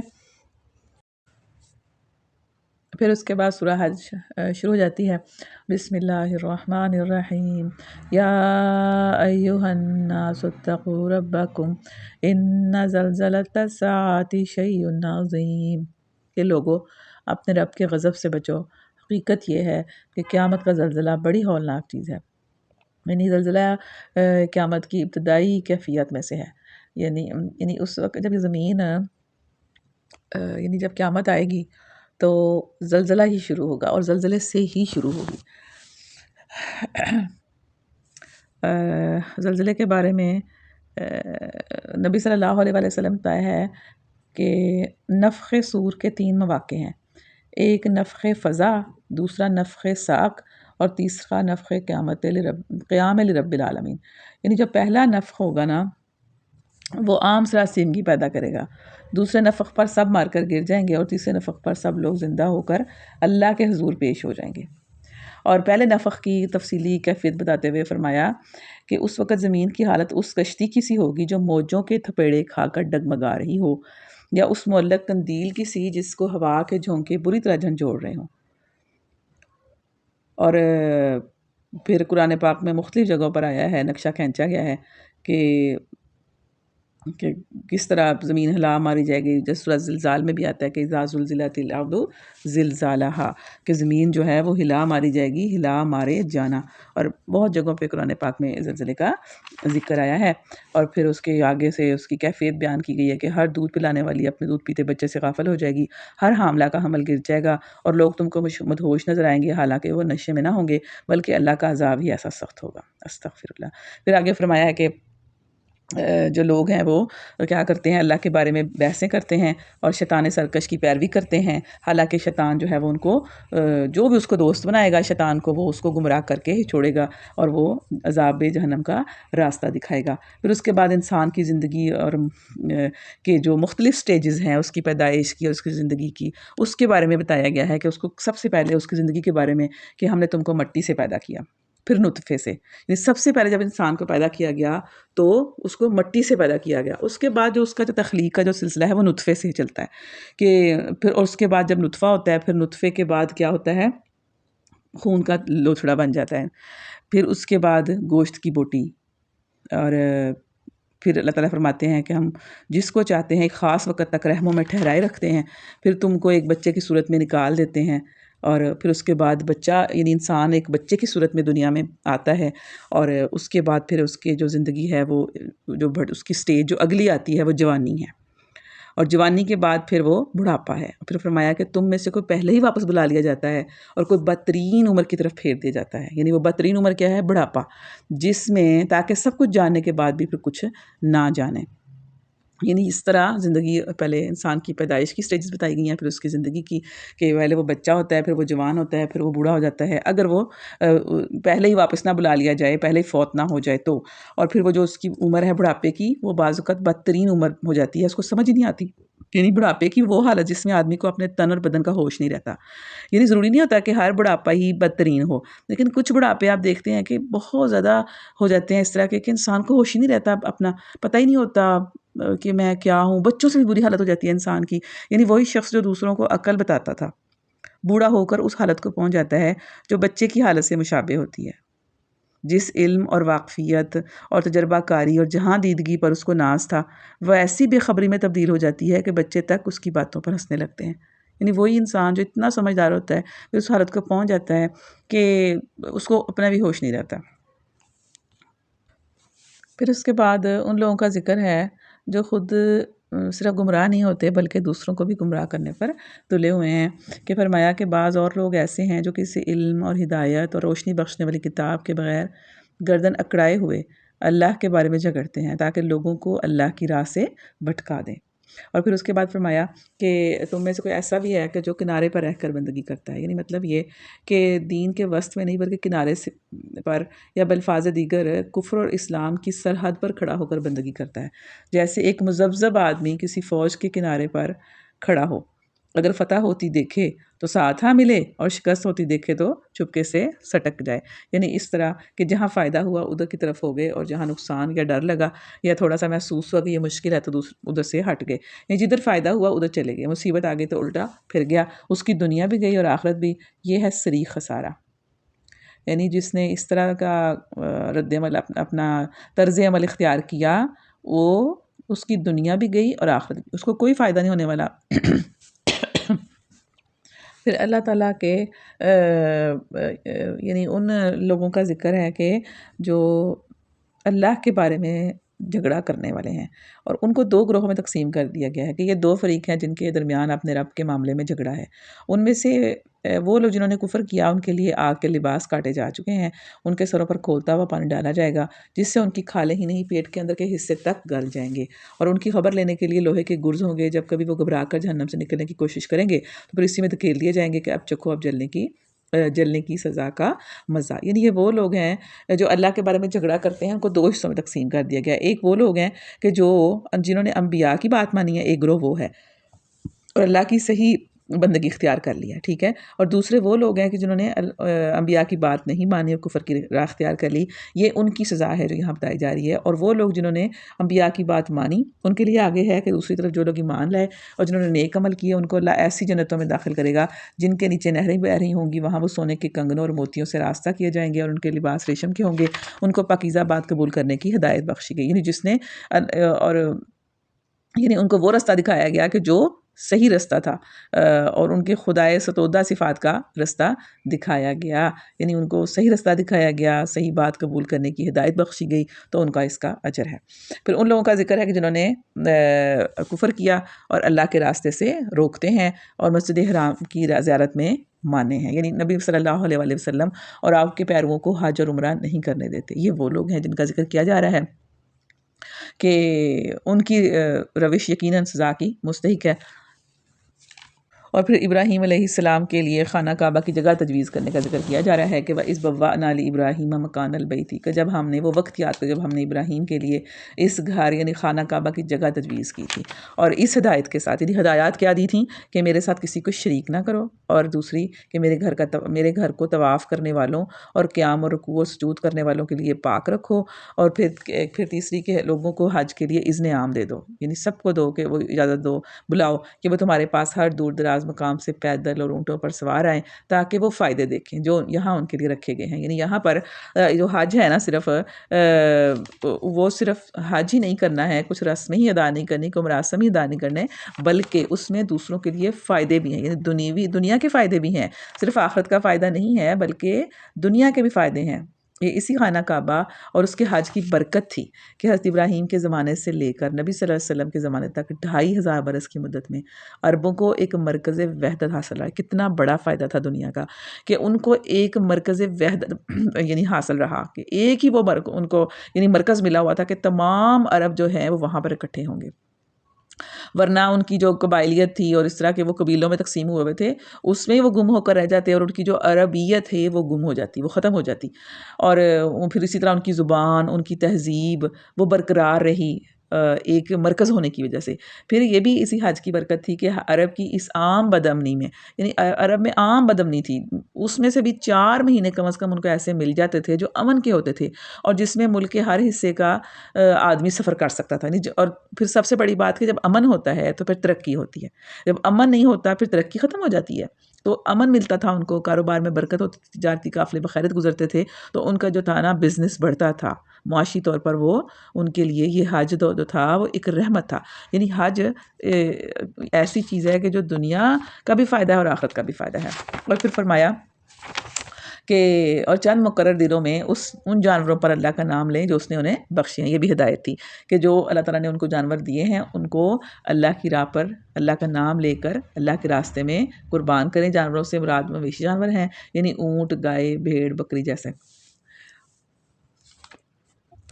پھر اس کے بعد سورہ حج شروع ہو جاتی ہے۔ بسم اللہ الرحمن الرحیم، یا ایہا الناس اتقوا ربکم ان زلزلۃ الساعۃ شیء عظیم، کہ لوگو اپنے رب کے غضب سے بچو، حقیقت یہ ہے کہ قیامت کا زلزلہ بڑی ہولناک چیز ہے۔ یعنی زلزلہ قیامت کی ابتدائی کیفیت میں سے ہے، یعنی اس وقت جب یہ زمین یعنی جب قیامت آئے گی تو زلزلہ ہی شروع ہوگا، اور زلزلے سے ہی شروع ہوگی۔ زلزلے کے بارے میں نبی صلی اللہ علیہ وآلہ وسلم بتایا ہے کہ نفخ صور کے 3 مواقع ہیں، ایک نفخ فضا، دوسرا نفخ ساق، اور تیسرا نفخ قیام لرب العالمین۔ یعنی جو پہلا نفخ ہوگا نا وہ عام سراسیمگی پیدا کرے گا، دوسرے نفخ پر سب مار کر گر جائیں گے، اور تیسرے نفخ پر سب لوگ زندہ ہو کر اللہ کے حضور پیش ہو جائیں گے۔ اور پہلے نفخ کی تفصیلی کیفیت بتاتے ہوئے فرمایا کہ اس وقت زمین کی حالت اس کشتی کی سی ہوگی جو موجوں کے تھپیڑے کھا کر ڈگمگا رہی ہو، یا اس معلق قندیل کی سی جس کو ہوا کے جھونکے بری طرح جھنجھوڑ رہے ہوں۔ اور پھر قرآن پاک میں مختلف جگہوں پر آیا ہے، نقشہ کھینچا گیا ہے کہ کس طرح زمین ہلا ماری جائے گی۔ جس سورہ زلزال میں بھی آتا ہے کہ اذا زلزلت الارض زلزالہا، کہ زمین جو ہے وہ ہلا ماری جائے گی، ہلا مارے جانا۔ اور بہت جگہوں پہ قرآن پاک میں زلزلے کا ذکر آیا ہے۔ اور پھر اس کے آگے سے اس کی کیفیت بیان کی گئی ہے کہ ہر دودھ پلانے والی اپنے دودھ پیتے بچے سے غافل ہو جائے گی، ہر حاملہ کا حمل گر جائے گا، اور لوگ تم کو مدہوش نظر آئیں گے حالانکہ وہ نشے میں نہ ہوں گے، بلکہ اللہ کا عذاب ہی ایسا سخت ہوگا۔ استغفر اللہ۔ پھر آگے فرمایا ہے کہ جو لوگ ہیں وہ کیا کرتے ہیں، اللہ کے بارے میں بحثیں کرتے ہیں اور شیطان سرکش کی پیروی کرتے ہیں، حالانکہ شیطان جو ہے وہ ان کو جو بھی اس کو دوست بنائے گا شیطان کو، وہ اس کو گمراہ کر کے ہی چھوڑے گا اور وہ عذاب جہنم کا راستہ دکھائے گا۔ پھر اس کے بعد انسان کی زندگی اور کے جو مختلف سٹیجز ہیں اس کی پیدائش کی اور اس کی زندگی کی، اس کے بارے میں بتایا گیا ہے کہ اس کو سب سے پہلے اس کی زندگی کے بارے میں کہ ہم نے تم کو مٹی سے پیدا کیا، پھر نطفے سے، یعنی سب سے پہلے جب انسان کو پیدا کیا گیا تو اس کو مٹی سے پیدا کیا گیا، اس کے بعد جو اس کا جو تخلیق کا جو سلسلہ ہے وہ نطفے سے ہی چلتا ہے کہ پھر اس کے بعد جب نطفہ ہوتا ہے، پھر نطفے کے بعد کیا ہوتا ہے، خون کا لوتھڑا بن جاتا ہے، پھر اس کے بعد گوشت کی بوٹی، اور پھر اللہ تعالیٰ فرماتے ہیں کہ ہم جس کو چاہتے ہیں ایک خاص وقت تک رحموں میں ٹھہرائے رکھتے ہیں، پھر تم کو ایک بچے کی صورت میں نکال دیتے ہیں، اور پھر اس کے بعد بچہ یعنی انسان ایک بچے کی صورت میں دنیا میں آتا ہے، اور اس کے بعد پھر اس کی جو زندگی ہے وہ جو اس کی سٹیج جو اگلی آتی ہے وہ جوانی ہے، اور جوانی کے بعد پھر وہ بڑھاپا ہے۔ پھر فرمایا کہ تم میں سے کوئی پہلے ہی واپس بلا لیا جاتا ہے اور کوئی بدترین عمر کی طرف پھیر دیا جاتا ہے، یعنی وہ بدترین عمر کیا ہے، بڑھاپا، جس میں تاکہ سب کچھ جاننے کے بعد بھی پھر کچھ نہ جانے۔ یعنی اس طرح زندگی پہلے انسان کی پیدائش کی سٹیجز بتائی گئی ہیں، پھر اس کی زندگی کی کہ پہلے وہ بچہ ہوتا ہے، پھر وہ جوان ہوتا ہے، پھر وہ بوڑھا ہو جاتا ہے اگر وہ پہلے ہی واپس نہ بلا لیا جائے، پہلے ہی فوت نہ ہو جائے تو، اور پھر وہ جو اس کی عمر ہے بڑھاپے کی وہ بعض اوقات بدترین عمر ہو جاتی ہے، اس کو سمجھ ہی نہیں آتی یعنی بڑھاپے کی وہ حالت جس میں آدمی کو اپنے تن اور بدن کا ہوش نہیں رہتا. یعنی ضروری نہیں ہوتا کہ ہر بڑھاپا ہی بدترین ہو، لیکن کچھ بڑھاپے آپ دیکھتے ہیں کہ بہت زیادہ ہو جاتے ہیں اس طرح کے کہ انسان کو ہوش ہی نہیں رہتا اپنا، پتہ ہی نہیں ہوتا کہ میں کیا ہوں. بچوں سے بھی بری حالت ہو جاتی ہے انسان کی. یعنی وہی شخص جو دوسروں کو عقل بتاتا تھا بوڑھا ہو کر اس حالت کو پہنچ جاتا ہے جو بچے کی حالت سے مشابہ ہوتی ہے. جس علم اور واقفیت اور تجربہ کاری اور جہاں دیدگی پر اس کو ناز تھا، وہ ایسی بے خبری میں تبدیل ہو جاتی ہے کہ بچے تک اس کی باتوں پر ہنسنے لگتے ہیں. یعنی وہی انسان جو اتنا سمجھدار ہوتا ہے پھر اس حالت کو پہنچ جاتا ہے کہ اس کو اپنا بھی ہوش نہیں رہتا. پھر اس کے بعد ان لوگوں کا ذکر ہے جو خود صرف گمراہ نہیں ہوتے بلکہ دوسروں کو بھی گمراہ کرنے پر تلے ہوئے ہیں. کہ فرمایا کہ بعض اور لوگ ایسے ہیں جو کسی علم اور ہدایت اور روشنی بخشنے والی کتاب کے بغیر گردن اکڑائے ہوئے اللہ کے بارے میں جھگڑتے ہیں تاکہ لوگوں کو اللہ کی راہ سے بھٹکا دیں. اور پھر اس کے بعد فرمایا کہ تم میں سے کوئی ایسا بھی ہے کہ جو کنارے پر رہ کر بندگی کرتا ہے. یعنی مطلب یہ کہ دین کے وسط میں نہیں بلکہ کنارے سے پر یا بالفاظ دیگر کفر اور اسلام کی سرحد پر کھڑا ہو کر بندگی کرتا ہے. جیسے ایک مذبذب آدمی کسی فوج کے کنارے پر کھڑا ہو، اگر فتح ہوتی دیکھے تو ساتھ ہاں ملے اور شکست ہوتی دیکھے تو چپکے سے سٹک جائے. یعنی اس طرح کہ جہاں فائدہ ہوا ادھر کی طرف ہو گئے اور جہاں نقصان یا ڈر لگا یا تھوڑا سا محسوس ہوا کہ یہ مشکل ہے تو ادھر سے ہٹ گئے. یعنی جدھر فائدہ ہوا ادھر چلے گئے، مصیبت آ گئی تو الٹا پھر گیا، اس کی دنیا بھی گئی اور آخرت بھی. یہ ہے صریح خسارہ. یعنی جس نے اس طرح کا رد عمل اپنا طرز عمل اختیار کیا وہ اس کی دنیا بھی گئی اور آخرت بھی، اس کو کوئی فائدہ نہیں ہونے والا. پھر اللہ تعالیٰ کے یعنی ان لوگوں کا ذکر ہے کہ جو اللہ کے بارے میں جھگڑا کرنے والے ہیں، اور ان کو دو گروہوں میں تقسیم کر دیا گیا ہے کہ یہ دو فریق ہیں جن کے درمیان اپنے رب کے معاملے میں جھگڑا ہے. ان میں سے وہ لوگ جنہوں نے کفر کیا ان کے لیے آگ کے لباس کاٹے جا چکے ہیں، ان کے سروں پر کھولتا ہوا پانی ڈالا جائے گا جس سے ان کی کھالیں ہی نہیں پیٹ کے اندر کے حصے تک گل جائیں گے، اور ان کی خبر لینے کے لیے لوہے کے گرز ہوں گے. جب کبھی وہ گھبرا کر جہنم سے نکلنے کی کوشش کریں گے تو پھر اسی میں دھکیل دیے جائیں گے کہ اب چکھو اب جلنے کی سزا کا مزہ. یعنی یہ وہ لوگ ہیں جو اللہ کے بارے میں جھگڑا کرتے ہیں، ان کو دو حصوں میں تقسیم کر دیا گیا. ایک وہ لوگ ہیں کہ جنہوں نے انبیاء کی بات مانی ہے، ایک گروہ وہ ہے اور اللہ کی صحیح بندگی اختیار کر لیا، ٹھیک ہے. اور دوسرے وہ لوگ ہیں کہ جنہوں نے انبیاء کی بات نہیں مانی اور کفر کی راہ اختیار کر لی. یہ ان کی سزا ہے جو یہاں بتائی جا رہی ہے. اور وہ لوگ جنہوں نے انبیاء کی بات مانی ان کے لیے آگے ہے کہ دوسری طرف جو لوگ ایمان لائے اور جنہوں نے نیک عمل کیے ان کو اللہ ایسی جنتوں میں داخل کرے گا جن کے نیچے نہریں بہ رہی ہوں گی. وہاں وہ سونے کے کنگنوں اور موتیوں سے راستہ کیے جائیں گے اور ان کے لباس ریشم کے ہوں گے. ان کو پاکیزہ بات قبول کرنے کی ہدایت بخشی گئی. یعنی جس نے یعنی ان کو وہ رستہ دکھایا گیا کہ جو صحیح رستہ تھا، اور ان کے خدائے ستودہ صفات کا رستہ دکھایا گیا. یعنی ان کو صحیح رستہ دکھایا گیا، صحیح بات قبول کرنے کی ہدایت بخشی گئی، تو ان کا اس کا اجر ہے. پھر ان لوگوں کا ذکر ہے کہ جنہوں نے کفر کیا اور اللہ کے راستے سے روکتے ہیں اور مسجد حرام کی زیارت میں مانے ہیں. یعنی نبی صلی اللہ علیہ وآلہ وسلم اور آپ کے پیرووں کو حج اور عمرہ نہیں کرنے دیتے. یہ وہ لوگ ہیں جن کا ذکر کیا جا رہا ہے کہ ان کی روش یقیناً سزا کی مستحق ہے. اور پھر ابراہیم علیہ السلام کے لیے خانہ کعبہ کی جگہ تجویز کرنے کا ذکر کیا جا رہا ہے کہ وَإِذْ بَوَّأْنَا لِإِبْرَاهِيمَ مَكَانَ الْبَيْتِ، کہ جب ہم نے وہ وقت یاد کر جب ہم نے ابراہیم کے لیے اس گھر یعنی خانہ کعبہ کی جگہ تجویز کی تھی. اور اس ہدایت کے ساتھ، یعنی ہدایات کیا دی تھیں کہ میرے ساتھ کسی کو شریک نہ کرو، اور دوسری کہ میرے گھر کو طواف کرنے والوں اور قیام اور رکوع و سجود کرنے والوں کے لیے پاک رکھو، اور پھر تیسری کہ لوگوں کو حج کے لیے اذن عام دے دو. یعنی سب کو دو کہ وہ اجازت دو، بلاؤ کہ وہ تمہارے پاس ہر دور دراز مقام سے پیدل اور اونٹوں پر سوار آئیں تاکہ وہ فائدے دیکھیں جو یہاں ان کے لیے رکھے گئے ہیں. یعنی یہاں پر جو حج ہے نا، صرف وہ صرف حج ہی نہیں کرنا ہے، کچھ رسم ہی ادا نہیں کرنی، کوئی مراسم ہی ادا نہیں کرنے، بلکہ اس میں دوسروں کے لیے فائدے بھی ہیں. یعنی دنیا کے فائدے بھی ہیں، صرف آخرت کا فائدہ نہیں ہے بلکہ دنیا کے بھی فائدے ہیں. یہ اسی خانہ کعبہ اور اس کے حج کی برکت تھی کہ حضرت ابراہیم کے زمانے سے لے کر نبی صلی اللہ علیہ وسلم کے زمانے تک 2500 برس کی مدت میں عربوں کو ایک مرکز وحدت حاصل رہا. کتنا بڑا فائدہ تھا دنیا کا کہ ان کو ایک مرکز وحدت یعنی حاصل رہا، کہ ایک ہی وہ ان کو یعنی مرکز ملا ہوا تھا کہ تمام عرب جو ہیں وہ وہاں پر اکٹھے ہوں گے. ورنہ ان کی جو قبائلیت تھی اور اس طرح کے وہ قبیلوں میں تقسیم ہوئے ہوئے تھے، اس میں وہ گم ہو کر رہ جاتے اور ان کی جو عربیت ہے وہ گم ہو جاتی، وہ ختم ہو جاتی. اور پھر اسی طرح ان کی زبان، ان کی تہذیب وہ برقرار رہی، ایک مرکز ہونے کی وجہ سے. پھر یہ بھی اسی حج کی برکت تھی کہ عرب کی اس عام بد امنی میں، یعنی عرب میں عام بد امنی تھی، اس میں سے بھی 4 مہینے کم از کم ان کو ایسے مل جاتے تھے جو امن کے ہوتے تھے، اور جس میں ملک کے ہر حصے کا آدمی سفر کر سکتا تھا. اور پھر سب سے بڑی بات کہ جب امن ہوتا ہے تو پھر ترقی ہوتی ہے، جب امن نہیں ہوتا پھر ترقی ختم ہو جاتی ہے. تو امن ملتا تھا ان کو، کاروبار میں برکت ہوتی تھی، تجارتی قافلے بخیرت گزرتے تھے، تو ان کا جو تھا نا بزنس بڑھتا تھا. معاشی طور پر وہ ان کے لیے یہ حج جو تھا وہ ایک رحمت تھا. یعنی حج ایسی چیز ہے کہ جو دنیا کا بھی فائدہ ہے اور آخرت کا بھی فائدہ ہے. اور پھر فرمایا کہ اور چند مقرر دنوں میں ان جانوروں پر اللہ کا نام لیں جو اس نے انہیں بخشے ہیں. یہ بھی ہدایت تھی کہ جو اللہ تعالیٰ نے ان کو جانور دیے ہیں ان کو اللہ کی راہ پر اللہ کا نام لے کر اللہ کے راستے میں قربان کریں. جانوروں سے مراد مویشی جانور ہیں، یعنی اونٹ، گائے، بھیڑ، بکری جیسے.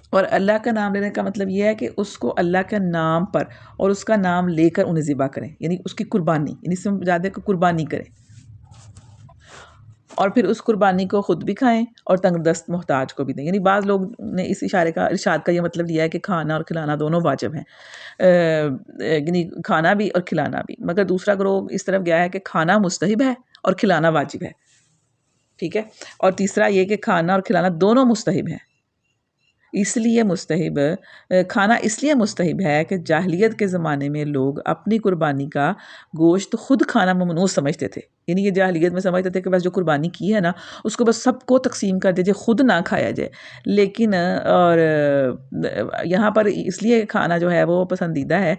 اور اللہ کا نام لینے کا مطلب یہ ہے کہ اس کو اللہ کے نام پر اور اس کا نام لے کر انہیں ذبح کریں، یعنی اس کی قربانی، یعنی اس سے زیادہ کو قربانی کریں. اور پھر اس قربانی کو خود بھی کھائیں اور تنگ دست محتاج کو بھی دیں. یعنی بعض لوگ نے اس ارشاد کا یہ مطلب لیا ہے کہ کھانا اور کھلانا دونوں واجب ہیں، یعنی کھانا بھی اور کھلانا بھی. مگر دوسرا گروہ اس طرف گیا ہے کہ کھانا مستحب ہے اور کھلانا واجب ہے. ٹھیک ہے. اور تیسرا یہ کہ کھانا اور کھلانا دونوں مستحب ہیں. اس لیے مستحب کھانا اس لیے مستحب ہے کہ جاہلیت کے زمانے میں لوگ اپنی قربانی کا گوشت خود کھانا ممنوع سمجھتے تھے. یعنی یہ جاہلیت میں سمجھتے تھے کہ بس جو قربانی کی ہے نا اس کو بس سب کو تقسیم کر دیجیے، خود نہ کھایا جائے. لیکن اور یہاں پر اس لیے کھانا جو ہے وہ پسندیدہ ہے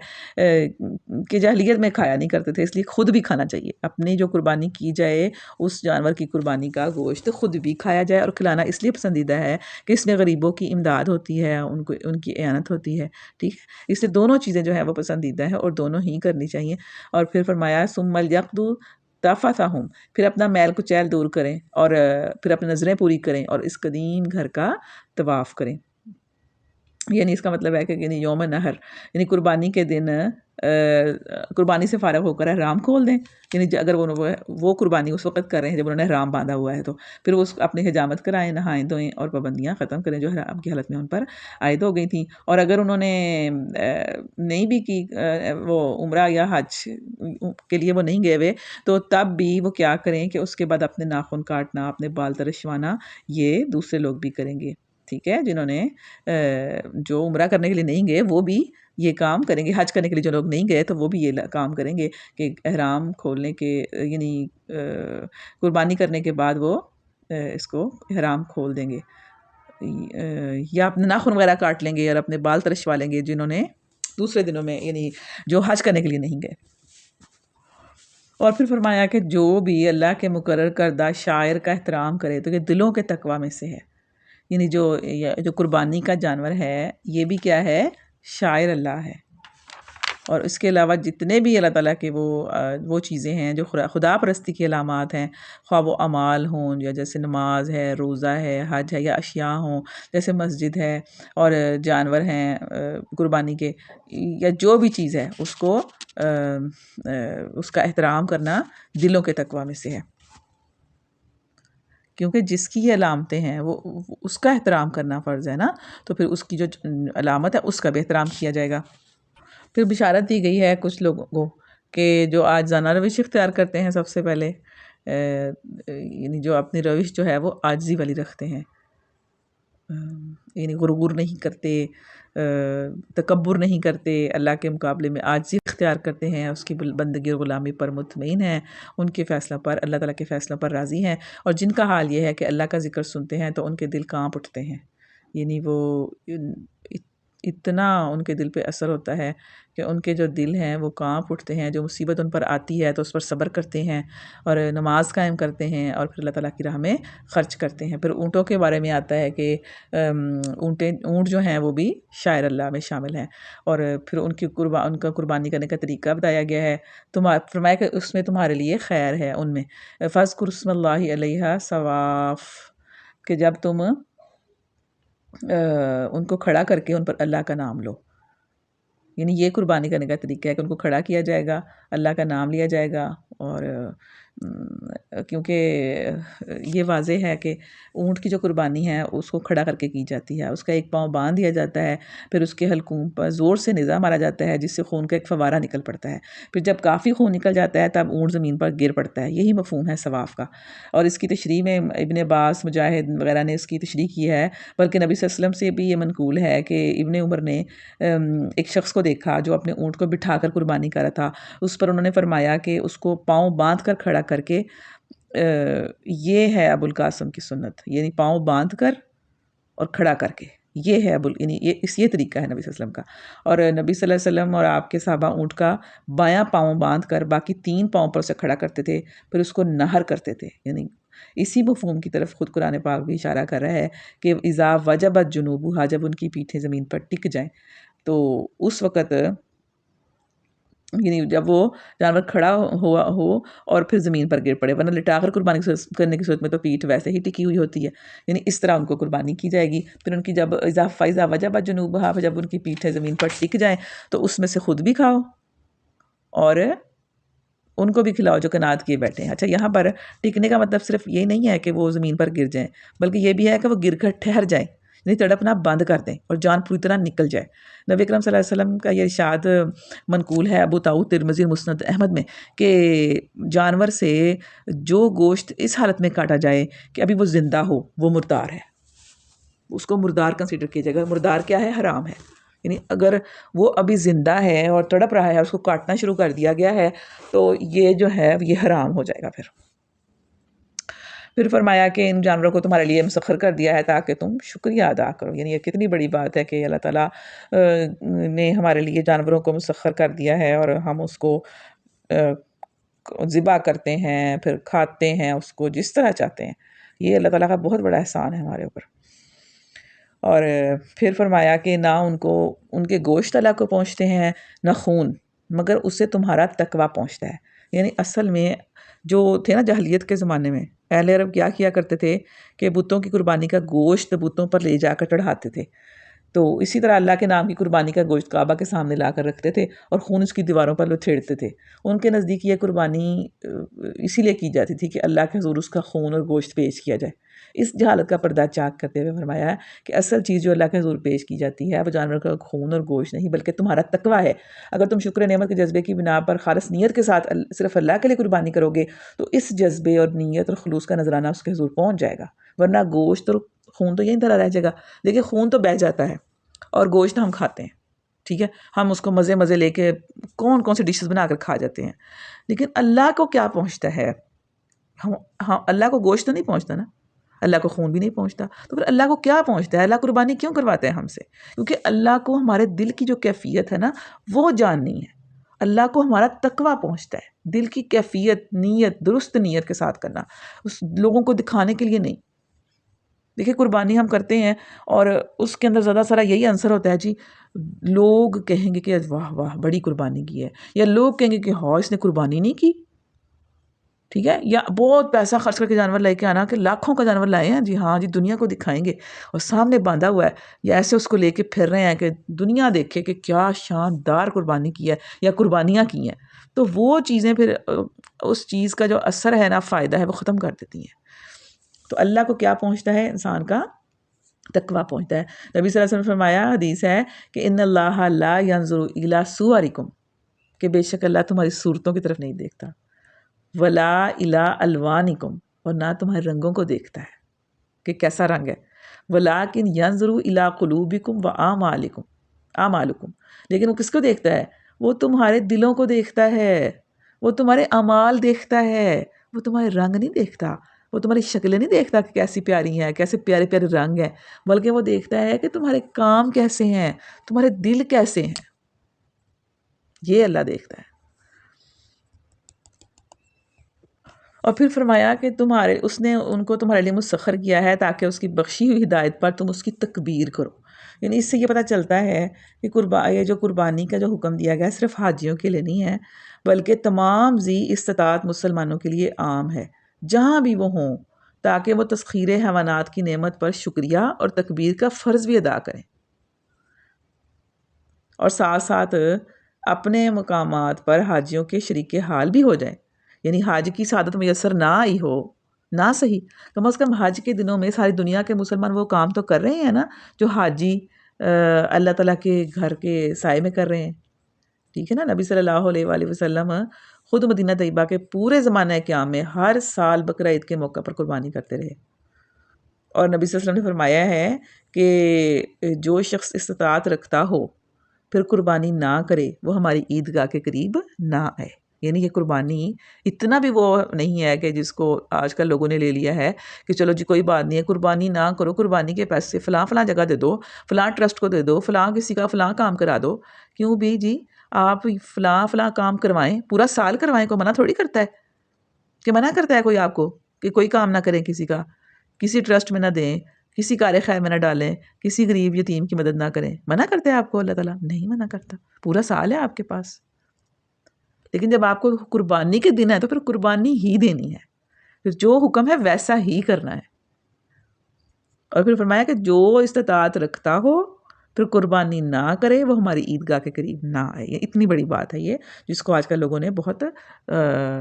کہ جاہلیت میں کھایا نہیں کرتے تھے، اس لیے خود بھی کھانا چاہیے. اپنی جو قربانی کی جائے اس جانور کی قربانی کا گوشت خود بھی کھایا جائے. اور کھلانا اس لیے پسندیدہ ہے کہ اس میں غریبوں کی امداد ہوتی ہے، ان کی اعانت ہوتی ہے. ٹھیک ہے. اس لیے دونوں چیزیں جو ہے وہ پسندیدہ ہے اور دونوں ہی کرنی چاہیے. اور پھر فرمایا ثم لیقضوا تفثہم، پھر اپنا میل کچیل دور کریں اور پھر اپنی نظریں پوری کریں اور اس قدیم گھر کا طواف کریں. یعنی اس کا مطلب ہے کہ یعنی یوم نحر یعنی قربانی کے دن قربانی سے فارغ ہو کر احرام کھول دیں. یعنی اگر وہ قربانی اس وقت کر رہے ہیں جب انہوں نے احرام باندھا ہوا ہے تو پھر وہ اپنی حجامت کرائیں، نہائیں دھوئیں اور پابندیاں ختم کریں جو احرام کی حالت میں ان پر عائد ہو گئی تھیں. اور اگر انہوں نے نہیں بھی کی وہ عمرہ یا حج کے لیے وہ نہیں گئے ہوئے تو تب بھی وہ کیا کریں کہ اس کے بعد اپنے ناخن کاٹنا، اپنے بال ترشوانا یہ دوسرے لوگ بھی کریں گے. ٹھیک ہے. جنہوں نے جو عمرہ کرنے کے لیے نہیں گئے وہ بھی یہ کام کریں گے. حج کرنے کے لیے جو لوگ نہیں گئے تو وہ بھی یہ کام کریں گے کہ احرام کھولنے کے یعنی قربانی کرنے کے بعد وہ اس کو احرام کھول دیں گے یا اپنے ناخن وغیرہ کاٹ لیں گے اور اپنے بال ترشوا لیں گے جنہوں نے دوسرے دنوں میں یعنی جو حج کرنے کے لیے نہیں گئے. اور پھر فرمایا کہ جو بھی اللہ کے مقرر کردہ شاعر کا احترام کرے تو یہ دلوں کے تقوی میں سے ہے. یعنی جو قربانی کا جانور ہے یہ بھی کیا ہے؟ شاعر اللہ ہے. اور اس کے علاوہ جتنے بھی اللہ تعالیٰ کے وہ چیزیں ہیں جو خدا پرستی کے علامات ہیں، خواہ وہ اعمال ہوں یا جیسے نماز ہے، روزہ ہے، حج ہے، یا اشیاء ہوں جیسے مسجد ہے اور جانور ہیں قربانی کے، یا جو بھی چیز ہے اس کو اس کا احترام کرنا دلوں کے تقوی میں سے ہے. کیونکہ جس کی یہ علامتیں ہیں وہ اس کا احترام کرنا فرض ہے نا، تو پھر اس کی جو علامت ہے اس کا بھی احترام کیا جائے گا. پھر بشارت دی گئی ہے کچھ لوگوں کو کہ جو عاجزانہ روش اختیار کرتے ہیں، سب سے پہلے یعنی جو اپنی روش جو ہے وہ عاجزی والی رکھتے ہیں، یعنی غرور نہیں کرتے، تکبر نہیں کرتے، اللہ کے مقابلے میں عاجزی اختیار کرتے ہیں، اس کی بندگی اور غلامی پر مطمئن ہیں، ان کے فیصلوں پر اللہ تعالیٰ کے فیصلوں پر راضی ہیں. اور جن کا حال یہ ہے کہ اللہ کا ذکر سنتے ہیں تو ان کے دل کانپ اٹھتے ہیں. یعنی وہ اتنا ان کے دل پہ اثر ہوتا ہے کہ ان کے جو دل ہیں وہ کانپ اٹھتے ہیں. جو مصیبت ان پر آتی ہے تو اس پر صبر کرتے ہیں اور نماز قائم کرتے ہیں اور پھر اللہ تعالیٰ کی راہ میں خرچ کرتے ہیں. پھر اونٹوں کے بارے میں آتا ہے کہ اونٹ جو ہیں وہ بھی شاعر اللہ میں شامل ہیں. اور پھر ان کا قربانی کرنے کا طریقہ بتایا گیا ہے. فرمایا کہ اس میں تمہارے لیے خیر ہے ان میں فاذکر اسم اللہ علیہا صواف، کہ جب تم ان کو کھڑا کر کے ان پر اللہ کا نام لو. یعنی یہ قربانی کرنے کا طریقہ ہے کہ ان کو کھڑا کیا جائے گا، اللہ کا نام لیا جائے گا اور کیونکہ یہ واضح ہے کہ اونٹ کی جو قربانی ہے اس کو کھڑا کر کے کی جاتی ہے، اس کا ایک پاؤں باندھ دیا جاتا ہے، پھر اس کے حلقوم پر زور سے نظام مارا جاتا ہے جس سے خون کا ایک فوارہ نکل پڑتا ہے، پھر جب کافی خون نکل جاتا ہے تب اونٹ زمین پر گر پڑتا ہے۔ یہی مفہوم ہے ثواف کا، اور اس کی تشریح میں ابن عباس، مجاہد وغیرہ نے اس کی تشریح کی ہے، بلکہ نبی صلی اللہ علیہ وسلم سے بھی یہ منقول ہے کہ ابن عمر نے ایک شخص کو دیکھا جو اپنے اونٹ کو بٹھا کر قربانی کر رہا تھا، اس پر انہوں نے فرمایا کہ اس کو پاؤں باندھ کر کھڑا کر کے، یہ ہے ابو القاسم کی سنت، یعنی پاؤں باندھ کر اور کھڑا کر کے، یہ ہے یعنی یہ طریقہ ہے نبی صلی اللہ علیہ وسلم کا۔ اور نبی صلی اللہ علیہ وسلم اور آپ کے صحابہ اونٹ کا بایاں پاؤں باندھ کر باقی 3 پاؤں پر اسے کھڑا کرتے تھے، پھر اس کو نہر کرتے تھے، یعنی اسی مفہوم کی طرف خود قرآن پاک بھی اشارہ کر رہا ہے کہ اذا وجبت جنوبها، جب ان کی پیٹھیں زمین پر ٹک جائیں تو اس وقت، یعنی جب وہ جانور کھڑا ہوا ہو اور پھر زمین پر گر پڑے، ورنہ لٹا کر قربانی کرنے کی صورت میں تو پیٹھ ویسے ہی ٹکی ہوئی ہوتی ہے، یعنی اس طرح ان کو قربانی کی جائے گی۔ پھر ان کی جب فَإِذَا وَجَبَتْ جُنُوبُهَا، جب ان کی پیٹھیں زمین پر ٹک جائیں تو اس میں سے خود بھی کھاؤ اور ان کو بھی کھلاؤ جو کنات کیے بیٹھے ہیں۔ اچھا، یہاں پر ٹکنے کا مطلب صرف یہ نہیں ہے کہ وہ زمین پر گر جائیں، بلکہ یہ بھی ہے کہ وہ گر کر ٹھہر جائیں، یعنی تڑپنا بند کر دیں اور جان پوری طرح نکل جائے۔ نبی اکرم صلی اللہ علیہ وسلم کا یہ ارشاد منقول ہے ابو داؤد، ترمذی، مسند احمد میں، کہ جانور سے جو گوشت اس حالت میں کاٹا جائے کہ ابھی وہ زندہ ہو، وہ مردار ہے، اس کو مردار کنسیڈر کیا جائے گا۔ مردار کیا ہے؟ حرام ہے، یعنی اگر وہ ابھی زندہ ہے اور تڑپ رہا ہے، اس کو کاٹنا شروع کر دیا گیا ہے تو یہ جو ہے یہ حرام ہو جائے گا۔ پھر فرمایا کہ ان جانوروں کو تمہارے لیے مسخر کر دیا ہے تاکہ تم شکریہ ادا کرو، یعنی یہ کتنی بڑی بات ہے کہ اللہ تعالیٰ نے ہمارے لیے جانوروں کو مسخر کر دیا ہے اور ہم اس کو ذبح کرتے ہیں، پھر کھاتے ہیں اس کو جس طرح چاہتے ہیں۔ یہ اللہ تعالیٰ کا بہت بڑا احسان ہے ہمارے اوپر۔ اور پھر فرمایا کہ نہ ان کے گوشت اللہ کو پہنچتے ہیں، نہ خون، مگر اس سے تمہارا تقویٰ پہنچتا ہے۔ یعنی اصل میں جو تھے نا جاہلیت کے زمانے میں اہل عرب کیا کرتے تھے کہ بتوں کی قربانی کا گوشت بتوں پر لے جا کر چڑھاتے تھے، تو اسی طرح اللہ کے نام کی قربانی کا گوشت کعبہ کے سامنے لا کر رکھتے تھے اور خون اس کی دیواروں پر لچھیڑتے تھے۔ ان کے نزدیک یہ قربانی اسی لیے کی جاتی تھی کہ اللہ کے حضور اس کا خون اور گوشت پیش کیا جائے۔ اس جہالت کا پردہ چاک کرتے ہوئے فرمایا ہے کہ اصل چیز جو اللہ کے حضور پیش کی جاتی ہے وہ جانور کا خون اور گوشت نہیں بلکہ تمہارا تقویٰ ہے۔ اگر تم شکر نعمت کے جذبے کی بنا پر خالص نیت کے ساتھ صرف اللہ کے لیے قربانی کرو گے تو اس جذبے اور نیت اور خلوص کا نذرانہ اس کے حضور پہنچ جائے گا، ورنہ گوشت اور خون تو یہیں طرح رہ جائے گا۔ دیکھیں، خون تو بہہ جاتا ہے اور گوشت ہم کھاتے ہیں، ٹھیک ہے، ہم اس کو مزے لے کے کون سی ڈشز بنا کر کھا جاتے ہیں، لیکن اللہ کو کیا پہنچتا ہے؟ ہم اللہ کو گوشت تو نہیں پہنچتا نا، اللہ کو خون بھی نہیں پہنچتا، تو پھر اللہ کو کیا پہنچتا ہے؟ اللہ قربانی کیوں کرواتے ہیں ہم سے؟ کیونکہ اللہ کو ہمارے دل کی جو کیفیت ہے نا وہ جاننی ہے۔ اللہ کو ہمارا تقویٰ پہنچتا ہے، دل کی کیفیت، نیت، درست نیت کے ساتھ کرنا، اس لوگوں کو دکھانے کے لیے نہیں۔ دیکھیں، قربانی ہم کرتے ہیں اور اس کے اندر زیادہ سارا یہی عنصر ہوتا ہے، جی لوگ کہیں گے کہ واہ واہ بڑی قربانی کی ہے، یا لوگ کہیں گے کہ ہاں اس نے قربانی نہیں کی، ٹھیک ہے، یا بہت پیسہ خرچ کر کے جانور لے کے آنا کہ لاکھوں کا جانور لائے ہیں، جی ہاں جی دنیا کو دکھائیں گے اور سامنے باندھا ہوا ہے، یا ایسے اس کو لے کے پھر رہے ہیں کہ دنیا دیکھے کہ کیا شاندار قربانی کی ہے یا قربانیاں کی ہیں، تو وہ چیزیں پھر اس چیز کا جو اثر ہے نا، فائدہ ہے، وہ ختم کر دیتی ہیں۔ تو اللہ کو کیا پہنچتا ہے؟ انسان کا تقویٰ پہنچتا ہے۔ نبی صلی اللہ علیہ وسلم نے فرمایا، حدیث ہے کہ ان اللہ لا ينظر الى صورکم، کہ بے شک اللہ تمہاری صورتوں کی طرف نہیں دیکھتا، ولا الى الوانکم، اور نہ تمہارے رنگوں کو دیکھتا ہے کہ کیسا رنگ ہے، ولکن ينظر الى قلوبکم واعمالکم، لیکن وہ کس کو دیکھتا ہے؟ وہ تمہارے دلوں کو دیکھتا ہے، وہ تمہارے اعمال دیکھتا ہے، وہ تمہارے رنگ نہیں دیکھتا، وہ تمہاری شکلیں نہیں دیکھتا کہ کیسی پیاری ہیں، کیسے پیارے پیارے رنگ ہیں، بلکہ وہ دیکھتا ہے کہ تمہارے کام کیسے ہیں، تمہارے دل کیسے ہیں، یہ اللہ دیکھتا ہے۔ اور پھر فرمایا کہ اس نے ان کو تمہارے لیے مسخر کیا ہے تاکہ اس کی بخشی ہوئی ہدایت پر تم اس کی تکبیر کرو۔ یعنی اس سے یہ پتہ چلتا ہے کہ یہ جو قربانی کا جو حکم دیا گیا ہے صرف حاجیوں کے لیے نہیں ہے، بلکہ تمام ذی استطاعت مسلمانوں کے لیے عام ہے، جہاں بھی وہ ہوں، تاکہ وہ تسخیر حیوانات کی نعمت پر شکریہ اور تکبیر کا فرض بھی ادا کریں، اور ساتھ ساتھ اپنے مقامات پر حاجیوں کے شریک حال بھی ہو جائیں۔ یعنی حج کی سعادت میسر نہ آئی ہو نہ صحیح، کم از کم حج کے دنوں میں ساری دنیا کے مسلمان وہ کام تو کر رہے ہیں نا جو حاجی اللہ تعالیٰ کے گھر کے سائے میں کر رہے ہیں، ٹھیک ہے نا۔ نبی صلی اللہ علیہ وآلہ وسلم خود مدینہ طیبہ کے پورے زمانہ قیام میں ہر سال بقرہ عید کے موقع پر قربانی کرتے رہے، اور نبی صلی اللہ علیہ وسلم نے فرمایا ہے کہ جو شخص استطاعت رکھتا ہو پھر قربانی نہ کرے وہ ہماری عیدگاہ کے قریب نہ آئے۔ یعنی یہ قربانی اتنا بھی وہ نہیں ہے کہ جس کو آج کل لوگوں نے لے لیا ہے کہ چلو جی کوئی بات نہیں ہے، قربانی نہ کرو، قربانی کے پیسے فلاں فلاں جگہ دے دو، فلاں ٹرسٹ کو دے دو، فلاں کسی کا فلاں کام کرا دو۔ کیوں بھی جی؟ آپ فلاں فلاں کام کروائیں، پورا سال کروائیں، کوئی منع تھوڑی کرتا ہے کہ منع کرتا ہے کوئی آپ کو کہ کوئی کام نہ کریں، کسی کا کسی ٹرسٹ میں نہ دیں، کسی کار خیر میں نہ ڈالیں، کسی غریب یتیم کی مدد نہ کریں، منع کرتے ہیں آپ کو اللہ تعالیٰ؟ نہیں منع کرتا، پورا سال ہے آپ کے پاس۔ لیکن جب آپ کو قربانی کے دن ہے تو پھر قربانی ہی دینی ہے، پھر جو حکم ہے ویسا ہی کرنا ہے۔ اور پھر فرمایا کہ جو استطاعت رکھتا ہو پھر قربانی نہ کرے وہ ہماری عیدگاہ کے قریب نہ آئے۔ یہ اتنی بڑی بات ہے یہ، جس کو آج کل لوگوں نے بہت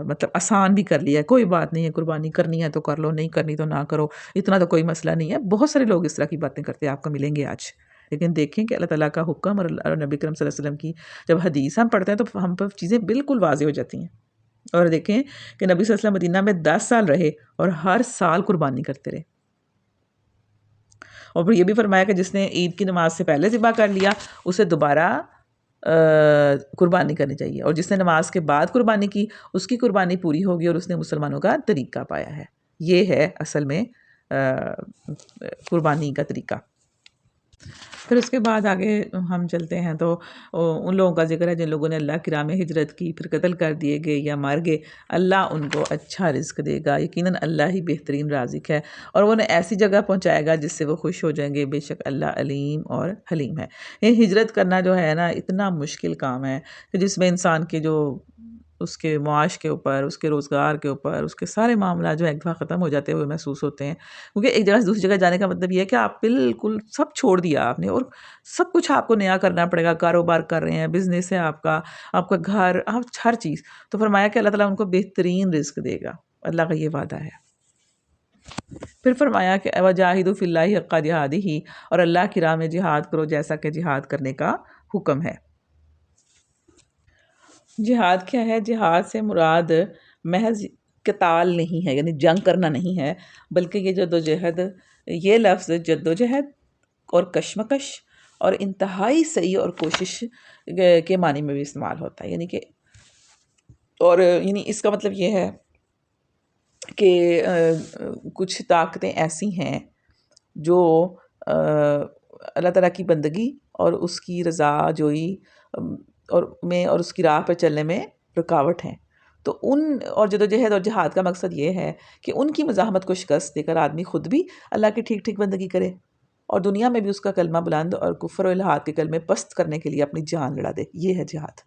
مطلب آسان بھی کر لیا ہے۔ کوئی بات نہیں ہے، قربانی کرنی ہے تو کر لو، نہیں کرنی تو نہ کرو، اتنا تو کوئی مسئلہ نہیں ہے۔ بہت سارے لوگ اس طرح کی باتیں کرتے ہیں، آپ کو ملیں گے آج۔ لیکن دیکھیں کہ اللہ تعالیٰ کا حکم اور نبی کرم صلی اللہ علیہ وسلم کی جب حدیث ہم پڑھتے ہیں تو ہم پر چیزیں بالکل واضح ہو جاتی ہیں۔ اور دیکھیں کہ نبی صلی اللہ علیہ وسلم مدینہ میں 10 سال رہے اور ہر سال قربانی کرتے رہے، اور پھر یہ بھی فرمایا کہ جس نے عید کی نماز سے پہلے ذبح کر لیا اسے دوبارہ قربانی کرنی چاہیے، اور جس نے نماز کے بعد قربانی کی اس کی قربانی پوری ہوگی اور اس نے مسلمانوں کا طریقہ پایا ہے۔ یہ ہے اصل میں قربانی کا طریقہ۔ پھر اس کے بعد آگے ہم چلتے ہیں تو ان لوگوں کا ذکر ہے جن لوگوں نے اللہ کی راہ میں ہجرت کی، پھر قتل کر دیے گئے یا مار گئے، اللہ ان کو اچھا رزق دے گا، یقیناً اللہ ہی بہترین رازق ہے، اور وہ انہیں ایسی جگہ پہنچائے گا جس سے وہ خوش ہو جائیں گے، بے شک اللہ علیم اور حلیم ہے۔ یہ ہجرت کرنا جو ہے نا اتنا مشکل کام ہے کہ جس میں انسان کے جو اس کے معاش کے اوپر، اس کے روزگار کے اوپر، اس کے سارے معاملات جو ایک دفعہ ختم ہو جاتے ہوئے محسوس ہوتے ہیں، کیونکہ ایک جگہ سے دوسری جگہ جانے کا مطلب یہ ہے کہ آپ بالکل سب چھوڑ دیا آپ نے، اور سب کچھ آپ کو نیا کرنا پڑے گا، کاروبار کر رہے ہیں، بزنس ہے آپ کا گھر، آپ ہر چیز۔ تو فرمایا کہ اللہ تعالیٰ ان کو بہترین رزق دے گا، اللہ کا یہ وعدہ ہے۔ پھر فرمایا کہ وَجَاهِدُوا فِي اللَّهِ حَقَّ جِهَادِهِ، اور اللہ کی راہ میں جہاد کرو جیسا کہ جہاد کرنے کا حکم ہے۔ جہاد کیا ہے؟ جہاد سے مراد محض قتال نہیں ہے، یعنی جنگ کرنا نہیں ہے، بلکہ یہ جدوجہد، یہ لفظ جدوجہد اور کشمکش اور انتہائی سعی اور کوشش کے معنی میں بھی استعمال ہوتا ہے، یعنی کہ اور یعنی اس کا مطلب یہ ہے کہ کچھ طاقتیں ایسی ہیں جو اللہ تعالیٰ کی بندگی اور اس کی رضا جوئی اور اس کی راہ پہ چلنے میں رکاوٹ ہیں، تو اور جدوجہد اور جہاد کا مقصد یہ ہے کہ ان کی مزاحمت کو شکست دے کر آدمی خود بھی اللہ کی ٹھیک ٹھیک بندگی کرے، اور دنیا میں بھی اس کا کلمہ بلند اور کفر و الحاد کے کلمے پست کرنے کے لیے اپنی جان لڑا دے، یہ ہے جہاد۔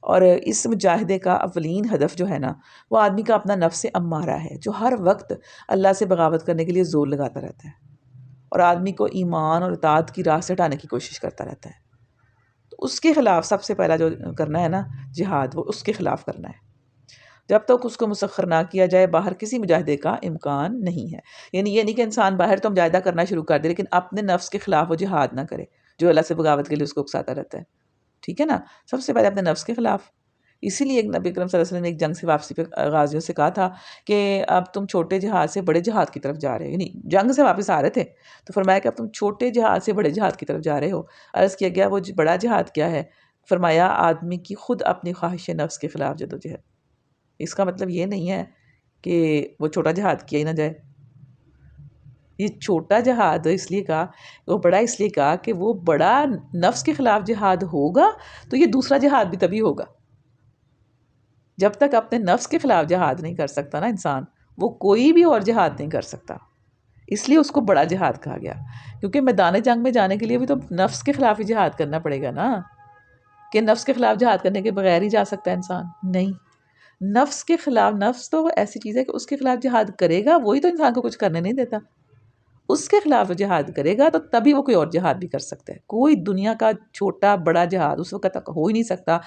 اور اس مجاہدے کا اولین ہدف جو ہے نا وہ آدمی کا اپنا نفس امارہ ہے، جو ہر وقت اللہ سے بغاوت کرنے کے لیے زور لگاتا رہتا ہے اور آدمی کو ایمان اور اطاعت کی راہ سے ہٹانے کی کوشش کرتا رہتا ہے۔ تو اس کے خلاف سب سے پہلا جو کرنا ہے نا جہاد، وہ اس کے خلاف کرنا ہے۔ جب تک اس کو مسخر نہ کیا جائے باہر کسی مجاہدے کا امکان نہیں ہے، یعنی یہ نہیں کہ انسان باہر تو مجاہدہ کرنا شروع کر دے لیکن اپنے نفس کے خلاف وہ جہاد نہ کرے جو اللہ سے بغاوت کے لیے اس کو اکساتا رہتا ہے، ٹھیک ہے نا۔ سب سے پہلے اپنے نفس کے خلاف۔ اسی لیے نبی کرم صلی اللہ علیہ وسلم نے ایک جنگ سے واپسی پہ غازیوں سے کہا تھا کہ اب تم چھوٹے جہاد سے بڑے جہاد کی طرف جا رہے ہو، یعنی جنگ سے واپس آ رہے تھے تو فرمایا کہ اب تم چھوٹے جہاد سے بڑے جہاد کی طرف جا رہے ہو۔ عرض کیا گیا وہ بڑا جہاد کیا ہے؟ فرمایا آدمی کی خود اپنی خواہش نفس کے خلاف جدوجہد۔ اس کا مطلب یہ نہیں ہے کہ وہ چھوٹا جہاد کیا ہی نہ جائے، یہ چھوٹا جہاد اس لیے کہا، وہ بڑا اس لیے کہا کہ وہ بڑا نفس کے خلاف جہاد ہوگا تو یہ دوسرا جہاد بھی تبھی ہوگا۔ جب تک اپنے نفس کے خلاف جہاد نہیں کر سکتا نا انسان، وہ کوئی بھی اور جہاد نہیں کر سکتا، اس لیے اس کو بڑا جہاد کہا گیا، کیونکہ میدان جنگ میں جانے کے لیے بھی تو نفس کے خلاف ہی جہاد کرنا پڑے گا نا، کہ نفس کے خلاف جہاد کرنے کے بغیر ہی جا سکتا ہے انسان؟ نہیں، نفس کے خلاف، نفس تو ایسی چیز ہے کہ اس کے خلاف جہاد کرے گا وہی تو انسان کو کچھ کرنے نہیں دیتا، اس کے خلاف جہاد کرے گا تو تبھی وہ کوئی اور جہاد بھی کر سکتا ہے. کوئی دنیا کا چھوٹا بڑا جہاد اس وقت تک ہو ہی نہیں سکتا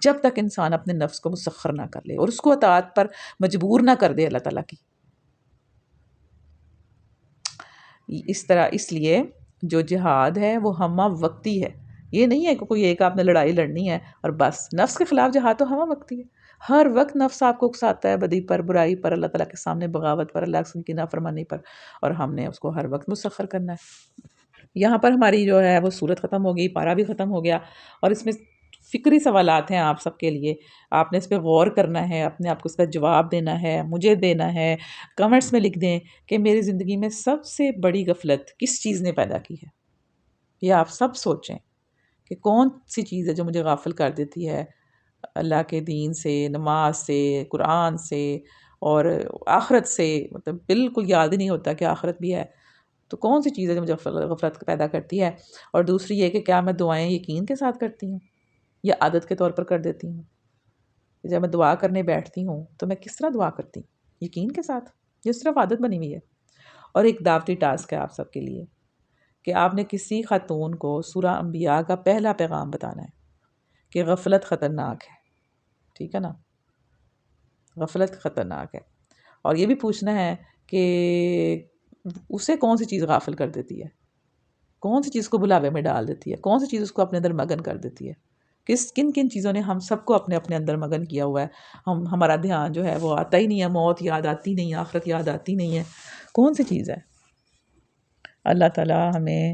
جب تک انسان اپنے نفس کو مسخر نہ کر لے اور اس کو اطاعت پر مجبور نہ کر دے اللہ تعالیٰ کی. اس طرح اس لیے جو جہاد ہے وہ ہمہ وقتی ہے. یہ نہیں ہے کہ کوئی ایک آپ نے لڑائی لڑنی ہے اور بس. نفس کے خلاف جہاد تو ہمہ وقتی ہے. ہر وقت نفس آپ کو اکساتا ہے بدی پر، برائی پر، اللہ تعالیٰ کے سامنے بغاوت پر، اللہ کی نافرمانی پر، اور ہم نے اس کو ہر وقت مسخر کرنا ہے. یہاں پر ہماری جو ہے وہ صورت ختم ہو گئی، پارہ بھی ختم ہو گیا، اور اس میں فکری سوالات ہیں آپ سب کے لیے. آپ نے اس پہ غور کرنا ہے، اپنے آپ کو اس کا جواب دینا ہے، مجھے دینا ہے. کمنٹس میں لکھ دیں کہ میری زندگی میں سب سے بڑی غفلت کس چیز نے پیدا کی ہے. یہ آپ سب سوچیں کہ کون سی چیز ہے جو مجھے غافل کر دیتی ہے اللہ کے دین سے، نماز سے، قرآن سے اور آخرت سے. مطلب بالکل یاد ہی نہیں ہوتا کہ آخرت بھی ہے. تو کون سی چیز ہے جو مجھے غفلت پیدا کرتی ہے. اور دوسری یہ کہ کیا میں دعائیں یقین کے ساتھ کرتی ہوں یا عادت کے طور پر کر دیتی ہوں. جب میں دعا کرنے بیٹھتی ہوں تو میں کس طرح دعا کرتی ہوں؟ یقین کے ساتھ، یہ صرف عادت بنی ہوئی ہے. اور ایک دعوتی ٹاسک ہے آپ سب کے لیے کہ آپ نے کسی خاتون کو سورہ انبیاء کا پہلا پیغام بتانا ہے کہ غفلت خطرناک ہے. ٹھیک ہے نا، غفلت خطرناک ہے. اور یہ بھی پوچھنا ہے کہ اسے کون سی چیز غافل کر دیتی ہے، کون سی چیز کو بلاوے میں ڈال دیتی ہے، کون سی چیز اس کو اپنے اندر مگن کر دیتی ہے. کن کن چیزوں نے ہم سب کو اپنے اپنے اندر مگن کیا ہوا ہے. ہمارا دھیان جو ہے وہ آتا ہی نہیں ہے، موت یاد آتی نہیں ہے، آخرت یاد آتی نہیں ہے. کون سی چیز ہے؟ اللہ تعالیٰ ہمیں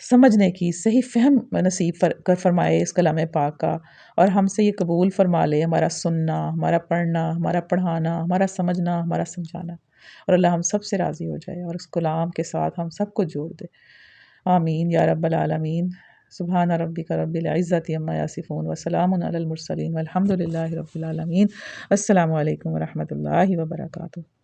سمجھنے کی صحیح فہم نصیب کر فرمائے اس کلام پاک کا، اور ہم سے یہ قبول فرما لے ہمارا سننا، ہمارا پڑھنا، ہمارا پڑھانا، ہمارا سمجھنا، ہمارا سمجھانا. اور اللہ ہم سب سے راضی ہو جائے اور اس کلام کے ساتھ ہم سب کو جوڑ دے. آمین یا رب العالمین. سبحان ربک رب العزت عما یصفون وسلام علی المرسلین والحمد للہ رب العالمین. السلام علیکم ورحمۃ اللہ وبرکاتہ.